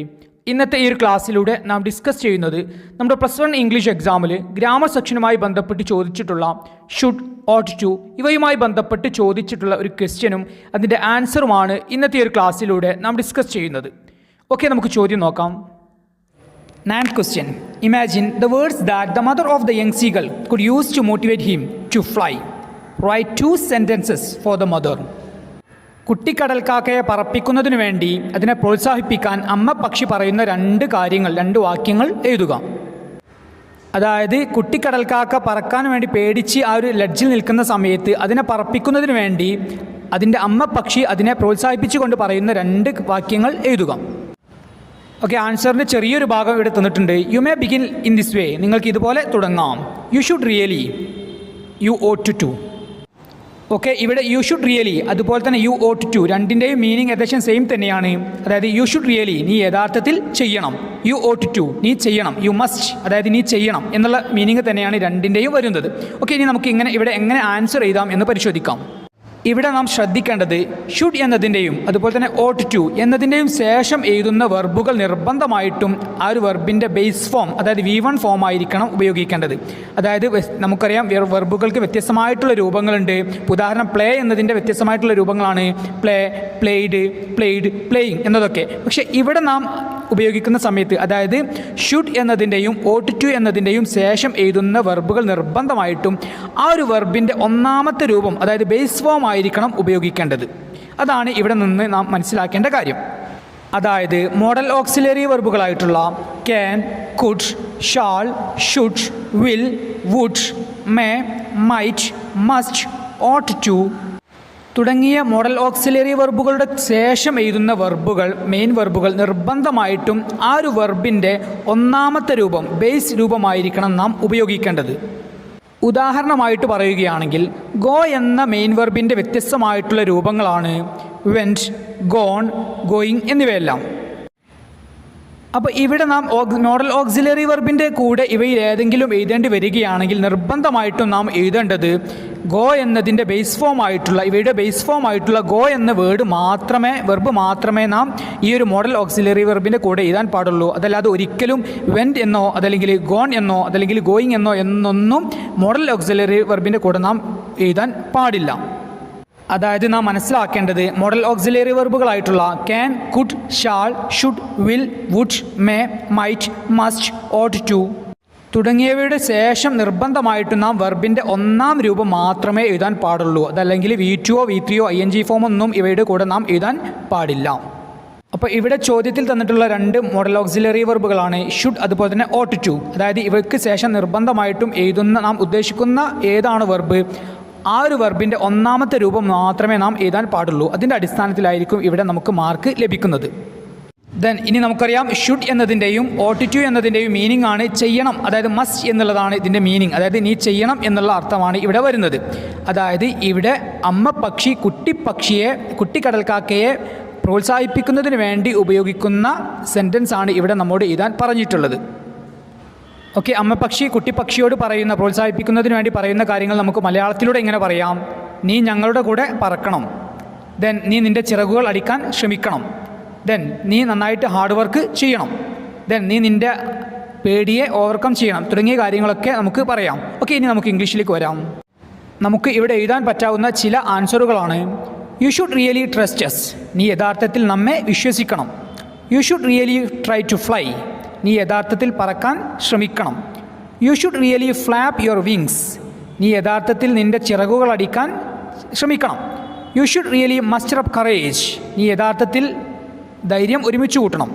ഇന്നത്തെ ഈ ഒരു ക്ലാസ്സിലൂടെ നാം ഡിസ്കസ് ചെയ്യുന്നത് നമ്മുടെ +1 ഇംഗ്ലീഷ് എക്സാമിൽ ഗ്രാമർ സെക്ഷനുമായി ബന്ധപ്പെട്ട് ചോദിച്ചിട്ടുള്ള ഷുഡ്, ഓട്ട് ടു ഇവയുമായി ബന്ധപ്പെട്ട് ചോദിച്ചിട്ടുള്ള ഒരു ക്വസ്റ്റ്യനും അതിൻ്റെ ആൻസറുമാണ് ഇന്നത്തെ ഈ ഒരു ക്ലാസ്സിലൂടെ നാം ഡിസ്കസ് ചെയ്യുന്നത്. ഓക്കെ, നമുക്ക് ചോദ്യം നോക്കാം. 9th question. Imagine the words that the mother of the young seagull could use to motivate him to fly. Write 2 sentences for the mother. കുട്ടിക്കടൽക്കാക്കയെ പറപ്പിക്കുന്നതിനു വേണ്ടി അതിനെ പ്രോത്സാഹിപ്പിക്കാൻ അമ്മ പക്ഷി പറയുന്ന 2 വാക്യങ്ങൾ എഴുതുക. അതായത് കുട്ടിക്കടൽക്കാക്ക പറക്കാൻ വേണ്ടി പേടിച്ച് ആ ഒരു ലഡ്ജിൽ നിൽക്കുന്ന സമയത്ത് അതിനെ പറപ്പിക്കുന്നതിന് വേണ്ടി അതിൻ്റെ അമ്മ പക്ഷി അതിനെ പ്രോത്സാഹിപ്പിച്ചുകൊണ്ട് പറയുന്ന 2 വാക്യങ്ങൾ എഴുതുക. ഓക്കെ, ആൻസറിൻ്റെ ചെറിയൊരു ഭാഗം ഇവിടെ തന്നിട്ടുണ്ട്. You may begin in this way, നിങ്ങൾക്ക് ഇതുപോലെ തുടങ്ങാം. You should really, you ought to. Okay, ഇവിടെ യു ഷുഡ് റിയലി അതുപോലെ തന്നെ യു ഓട്ട് ടു രണ്ടിൻ്റെയും മീനിങ് ഏകദേശം സെയിം തന്നെയാണ്. അതായത് യു ഷുഡ് റിയലി നീ യഥാർത്ഥത്തിൽ ചെയ്യണം, യു ഓട്ട് ടു നീ ചെയ്യണം, യു മസ്റ്റ് അതായത് നീ ചെയ്യണം എന്നുള്ള മീനിങ് തന്നെയാണ് രണ്ടിൻ്റെയും വരുന്നത്. ഓക്കെ, ഇനി നമുക്ക് ഇവിടെ എങ്ങനെ ആൻസർ എഴുതാം എന്ന് പരിശോധിക്കാം. ഇവിടെ നാം ശ്രദ്ധിക്കേണ്ടത് ഷുഡ് എന്നതിൻ്റെയും അതുപോലെ തന്നെ ഓട്ട് ടു എന്നതിൻ്റെയും ശേഷം എഴുതുന്ന വെർബുകൾ നിർബന്ധമായിട്ടും ആ ഒരു വെർബിൻ്റെ ബേസ് ഫോം അതായത് V1 ഫോം ആയിരിക്കണം ഉപയോഗിക്കേണ്ടത്. അതായത് നമുക്കറിയാം വെർബുകൾക്ക് വ്യത്യസ്തമായിട്ടുള്ള രൂപങ്ങളുണ്ട്. ഉദാഹരണം പ്ലേ എന്നതിൻ്റെ വ്യത്യസ്തമായിട്ടുള്ള രൂപങ്ങളാണ് പ്ലേ, പ്ലേഡ്, പ്ലേയിങ് എന്നതൊക്കെ. പക്ഷേ ഇവിടെ നാം ഉപയോഗിക്കുന്ന സമയത്ത് അതായത് ഷുഡ് എന്നതിൻ്റെയും ഓട്ട് ടു എന്നതിൻ്റെയും ശേഷം എഴുതുന്ന വെർബുകൾ നിർബന്ധമായിട്ടും ആ ഒരു വെർബിൻ്റെ ഒന്നാമത്തെ രൂപം അതായത് ബേസ് ഫോം ആയിരിക്കണം ഉപയോഗിക്കേണ്ടത്. അതാണ് ഇവിടെ നിന്ന് നാം മനസ്സിലാക്കേണ്ട കാര്യം. അതായത് മോഡൽ ഓക്സിലറി വെർബുകളായിട്ടുള്ള can, could, shall, should, will, would, may, might, must, ought to തുടങ്ങിയ മോഡൽ ഓക്സിലറി വെർബുകളുടെ ശേഷം എഴുതുന്ന വെർബുകൾ, മെയിൻ വെർബുകൾ നിർബന്ധമായിട്ടും ആ ഒരു വെർബിൻ്റെ ഒന്നാമത്തെ രൂപം, ബേസ് രൂപമായിരിക്കണം നാം ഉപയോഗിക്കേണ്ടത്. ഉദാഹരണമായിട്ട് പറയുകയാണെങ്കിൽ ഗോ എന്ന മെയിൻ വെർബിൻ്റെ വ്യത്യസ്തമായിട്ടുള്ള രൂപങ്ങളാണ് വെൻറ്റ്, ഗോൺ, ഗോയിങ് എന്നിവയെല്ലാം. അപ്പോൾ ഇവിടെ നാം മോഡൽ ഓക്സിലറി വെർബിൻ്റെ കൂടെ ഇവയിൽ ഏതെങ്കിലും എഴുതേണ്ടി വരികയാണെങ്കിൽ നിർബന്ധമായിട്ടും നാം എഴുതേണ്ടത് ഗോ എന്നതിൻ്റെ ബേസ് ഫോം ആയിട്ടുള്ള, ഇവയുടെ ബേസ് ഫോം ആയിട്ടുള്ള ഗോ എന്ന വെർബ് മാത്രമേ നാം ഈ ഒരു മോഡൽ ഓക്സിലറി വെർബിൻ്റെ കൂടെ എഴുതാൻ പാടുള്ളൂ. അതല്ലാതെ ഒരിക്കലും വെൻറ്റ് എന്നോ അതല്ലെങ്കിൽ ഗോൺ എന്നോ അതല്ലെങ്കിൽ ഗോയിങ് എന്നൊന്നും മോഡൽ ഓക്സിലറി വെർബിൻ്റെ കൂടെ നാം എഴുതാൻ പാടില്ല. അതായത് നാം മനസ്സിലാക്കേണ്ടത് മോഡൽ ഓക്സിലറി വെർബുകളായിട്ടുള്ള can, could, shall, should, will, would, may, might, must, ought to തുടങ്ങിയവയുടെ ശേഷം നിർബന്ധമായിട്ടും നാം വെർബിൻ്റെ ഒന്നാം രൂപം മാത്രമേ എഴുതാൻ പാടുള്ളൂ. അതല്ലെങ്കിൽ V2 V3 ING ഫോം ഒന്നും ഇവയുടെ കൂടെ നാം എഴുതാൻ പാടില്ല. അപ്പോൾ ഇവിടെ ചോദ്യത്തിൽ തന്നിട്ടുള്ള 2 മോഡൽ ഓക്സിലറി വെർബുകളാണ് ഷുഡ് അതുപോലെ തന്നെ ഓട്ട് ടു. അതായത് ഇവയ്ക്ക് ശേഷം നിർബന്ധമായിട്ടും നാം ഉദ്ദേശിക്കുന്ന ഏതാണ് വെർബ്, ആ ഒരു വെർബിൻ്റെ ഒന്നാമത്തെ രൂപം മാത്രമേ നാം എഴുതാൻ പാടുള്ളൂ. അതിൻ്റെ അടിസ്ഥാനത്തിലായിരിക്കും ഇവിടെ നമുക്ക് മാർക്ക് ലഭിക്കുന്നത്. ദെൻ ഇനി നമുക്കറിയാം ഷുഡ് എന്നതിൻ്റെയും ഓട്ട് ടു എന്നതിൻ്റെയും മീനിങ് ആണ് ചെയ്യണം, അതായത് മസ്റ്റ് എന്നുള്ളതാണ് ഇതിൻ്റെ മീനിങ്. അതായത് നീ ചെയ്യണം എന്നുള്ള അർത്ഥമാണ് ഇവിടെ വരുന്നത്. അതായത് ഇവിടെ അമ്മ പക്ഷി കുട്ടിക്കടൽക്കാക്കയെ പ്രോത്സാഹിപ്പിക്കുന്നതിന് വേണ്ടി ഉപയോഗിക്കുന്ന സെൻറ്റൻസ് ആണ് ഇവിടെ നമ്മോട് എഴുതാൻ പറഞ്ഞിട്ടുള്ളത്. ഓക്കെ, അമ്മ പക്ഷി കുട്ടിപ്പക്ഷിയോട് പ്രോത്സാഹിപ്പിക്കുന്നതിന് വേണ്ടി പറയുന്ന കാര്യങ്ങൾ നമുക്ക് മലയാളത്തിലൂടെ ഇങ്ങനെ പറയാം. നീ ഞങ്ങളുടെ കൂടെ പറക്കണം. ദെൻ നീ നിൻ്റെ ചിറകുകൾ അടിക്കാൻ ശ്രമിക്കണം. ദെൻ നീ നന്നായിട്ട് ഹാർഡ് വർക്ക് ചെയ്യണം. ദെൻ നീ നിൻ്റെ പേടിയെ ഓവർകം ചെയ്യണം തുടങ്ങിയ കാര്യങ്ങളൊക്കെ നമുക്ക് പറയാം. ഓക്കെ, ഇനി നമുക്ക് ഇംഗ്ലീഷിലേക്ക് വരാം. നമുക്ക് ഇവിടെ എഴുതാൻ പറ്റാവുന്ന ചില ആൻസറുകളാണ്: you should really trust us. നീ യഥാർത്ഥത്തിൽ നമ്മെ വിശ്വസിക്കണം. You should really try to fly. നീ യഥാർത്ഥത്തിൽ പറക്കാൻ ശ്രമിക്കണം. You should really flap your wings. നീ യഥാർത്ഥത്തിൽ നിൻ്റെ ചിറകുകൾ അടിക്കാൻ ശ്രമിക്കണം. You should really muster up courage. നീ യഥാർത്ഥത്തിൽ ധൈര്യം ഒരുമിച്ച് കൂട്ടണം.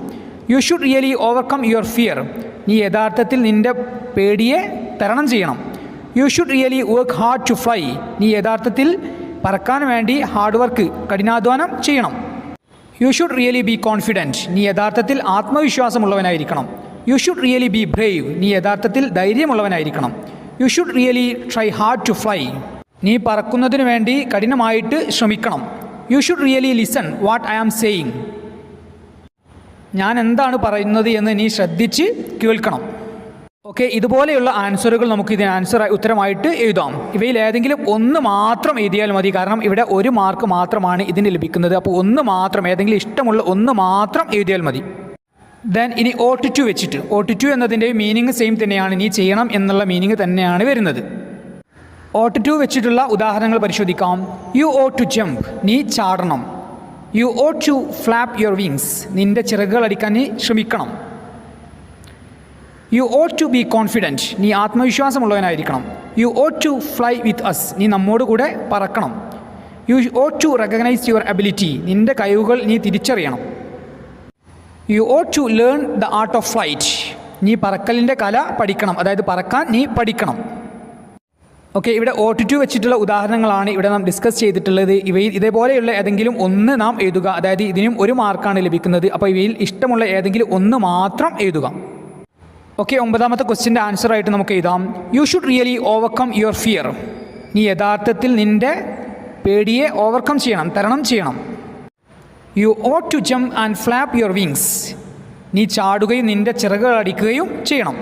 You should really overcome your fear. നീ യഥാർത്ഥത്തിൽ നിൻ്റെ പേടിയെ തരണം ചെയ്യണം. You should really work hard to fly. നീ യഥാർത്ഥത്തിൽ പറക്കാൻ വേണ്ടി ഹാർഡ് വർക്ക്, കഠിനാധ്വാനം ചെയ്യണം. You should really be confident. നീ യഥാർത്ഥത്തിൽ ആത്മവിശ്വാസമുള്ളവനായിരിക്കണം. You should really be brave. നീ യഥാർത്ഥത്തിൽ ധൈര്യമുള്ളവനായിരിക്കണം. You should really try hard to fly. നീ പറക്കുന്നതിന് വേണ്ടി കഠിനമായിട്ട് ശ്രമിക്കണം. You should really listen what I am saying. ഞാൻ എന്താണ് പറയുന്നത് എന്ന് നീ ശ്രദ്ധിച്ച് കേൾക്കണം. ഓക്കെ, ഇതുപോലെയുള്ള ആൻസറുകൾ നമുക്ക് ഇതിന് ഉത്തരമായിട്ട് എഴുതാം. ഇവയിൽ ഏതെങ്കിലും ഒന്ന് മാത്രം എഴുതിയാൽ മതി. കാരണം ഇവിടെ 1 മാർക്ക് മാത്രമാണ് ഇതിന് ലഭിക്കുന്നത്. അപ്പോൾ ഒന്ന് മാത്രം, ഏതെങ്കിലും ഇഷ്ടമുള്ള ഒന്ന് മാത്രം എഴുതിയാൽ മതി. ദെൻ ഇനി ഓട്ട് ടു വെച്ചിട്ട്, ഓട്ട് ടു എന്നതിൻ്റെ മീനിങ് സെയിം തന്നെയാണ്, നീ ചെയ്യണം എന്നുള്ള മീനിങ് തന്നെയാണ് വരുന്നത്. ഓട്ട് ടു വെച്ചിട്ടുള്ള ഉദാഹരണങ്ങൾ പരിശോധിക്കാം. You ought to jump. നീ ചാടണം. You ought to flap your wings. നിൻ്റെ ചിറകുകൾ അടിക്കാൻ നീ ശ്രമിക്കണം. You ought to be confident. നീ ആത്മവിശ്വാസമുള്ളവനായിരിക്കണം. You ought to fly with us. നീ നമ്മോട് കൂടെ പറക്കണം. You ought to recognise your ability. നിൻ്റെ കഴിവുകൾ നീ തിരിച്ചറിയണം. You ought to learn the art of flight. നീ പറക്കലിൻ്റെ കല പഠിക്കണം, അതായത് പറക്കാൻ നീ പഠിക്കണം. ഓക്കെ, ഇവിടെ ഓട്ട് ടു വെച്ചിട്ടുള്ള ഉദാഹരണങ്ങളാണ് ഇവിടെ നാം ഡിസ്കസ് ചെയ്തിട്ടുള്ളത്. ഇവയിൽ ഇതേപോലെയുള്ള ഏതെങ്കിലും ഒന്ന് നാം എഴുതുക. അതായത് ഇതിനും 1 മാർക്കാണ് ലഭിക്കുന്നത്. അപ്പോൾ ഇവയിൽ ഇഷ്ടമുള്ള ഏതെങ്കിലും ഒന്ന് മാത്രം എഴുതുക. ഓക്കെ, 9ാമത്തെ ക്വസ്റ്റ്യൻ്റെ ആൻസറായിട്ട് നമുക്ക് എഴുതാം. You should really overcome your fear. നീ യഥാർത്ഥത്തിൽ നിൻ്റെ പേടിയെ ഓവർകം ചെയ്യണം, തരണം ചെയ്യണം. You ought to jump and flap your wings. നീ ചാടുകയും നിൻ്റെ ചിറകുകൾ അടിക്കുകയും ചെയ്യണം.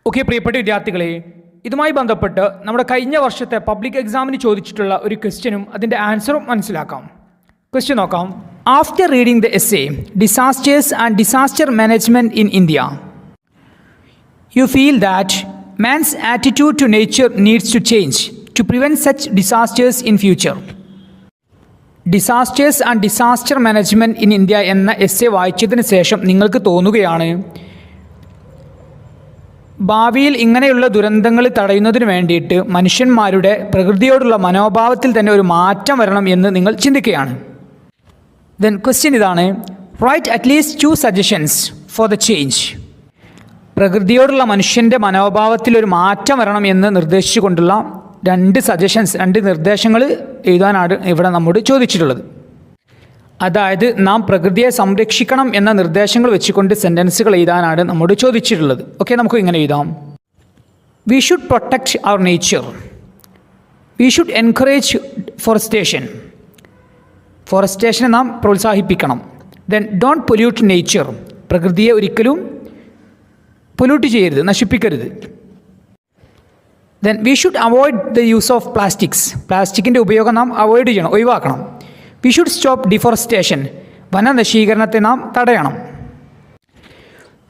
ഓക്കെ, പ്രിയപ്പെട്ട വിദ്യാർത്ഥികളെ, ഇതുമായി ബന്ധപ്പെട്ട് നമ്മുടെ കഴിഞ്ഞ വർഷത്തെ പബ്ലിക് എക്സാമിന് ചോദിച്ചിട്ടുള്ള ഒരു ക്വസ്റ്റ്യനും അതിൻ്റെ ആൻസറും മനസ്സിലാക്കാം. ക്വസ്റ്റ്യൻ നോക്കാം. After reading the essay disasters and disaster management in India, you feel that man's attitude to nature needs to change to prevent such disasters in future. Disasters and disaster management in India എന്ന എസ്സേ വായിച്ചതിന് ശേഷം നിങ്ങൾക്ക് തോന്നുകയാണ് ഭാവിയിൽ ഇങ്ങനെയുള്ള ദുരന്തങ്ങൾ തടയുന്നതിന് വേണ്ടിയിട്ട് മനുഷ്യന്മാരുടെ പ്രകൃതിയോടുള്ള മനോഭാവത്തിൽ തന്നെ ഒരു മാറ്റം വരണം എന്ന് നിങ്ങൾ ചിന്തിക്കുകയാണ്. ദെൻ ക്വസ്റ്റ്യൻ ഇതാണ്: write at least 2 suggestions for the change. പ്രകൃതിയോടുള്ള മനുഷ്യൻ്റെ മനോഭാവത്തിൽ ഒരു മാറ്റം വരണം എന്ന് നിർദ്ദേശിച്ചുകൊണ്ടുള്ള 2 നിർദ്ദേശങ്ങൾ എഴുതാനാണ് ഇവിടെ നമ്മോട് ചോദിച്ചിട്ടുള്ളത്. അതായത് നാം പ്രകൃതിയെ സംരക്ഷിക്കണം എന്ന നിർദ്ദേശങ്ങൾ വെച്ചുകൊണ്ട് സെൻറ്റൻസുകൾ എഴുതാനാണ് നമ്മോട് ചോദിച്ചിട്ടുള്ളത്. ഓക്കെ, നമുക്ക് ഇങ്ങനെ എഴുതാം. We should protect our nature. We should encourage forestation. ഫോറസ്റ്റേഷനെ നാം പ്രോത്സാഹിപ്പിക്കണം. Then don't pollute nature. പ്രകൃതിയെ ഒരിക്കലും പൊല്യൂട്ട് ചെയ്യരുത്, നശിപ്പിക്കരുത്. Then we should avoid the use of plastics. പ്ലാസ്റ്റിക്കിൻ്റെ ഉപയോഗം നാം അവോയ്ഡ് ചെയ്യണം, ഒഴിവാക്കണം. We should stop deforestation. വനനശീകരണത്തെ നാം തടയണം.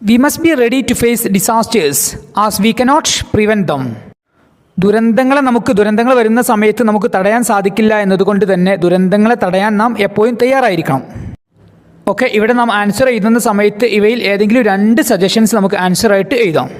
We must be ready to face disasters as we cannot prevent them. ദുരന്തങ്ങൾ വരുന്ന സമയത്ത് നമുക്ക് തടയാൻ സാധിക്കില്ല എന്നതുകൊണ്ട് തന്നെ ദുരന്തങ്ങളെ തടയാൻ നാം എപ്പോഴും തയ്യാറായിരിക്കണം. ഓക്കെ, ഇവിടെ നാം ആൻസർ എഴുതുന്ന സമയത്ത് ഇവയിൽ ഏതെങ്കിലും 2 സജഷൻസ് നമുക്ക് ആൻസറായിട്ട് എഴുതാം.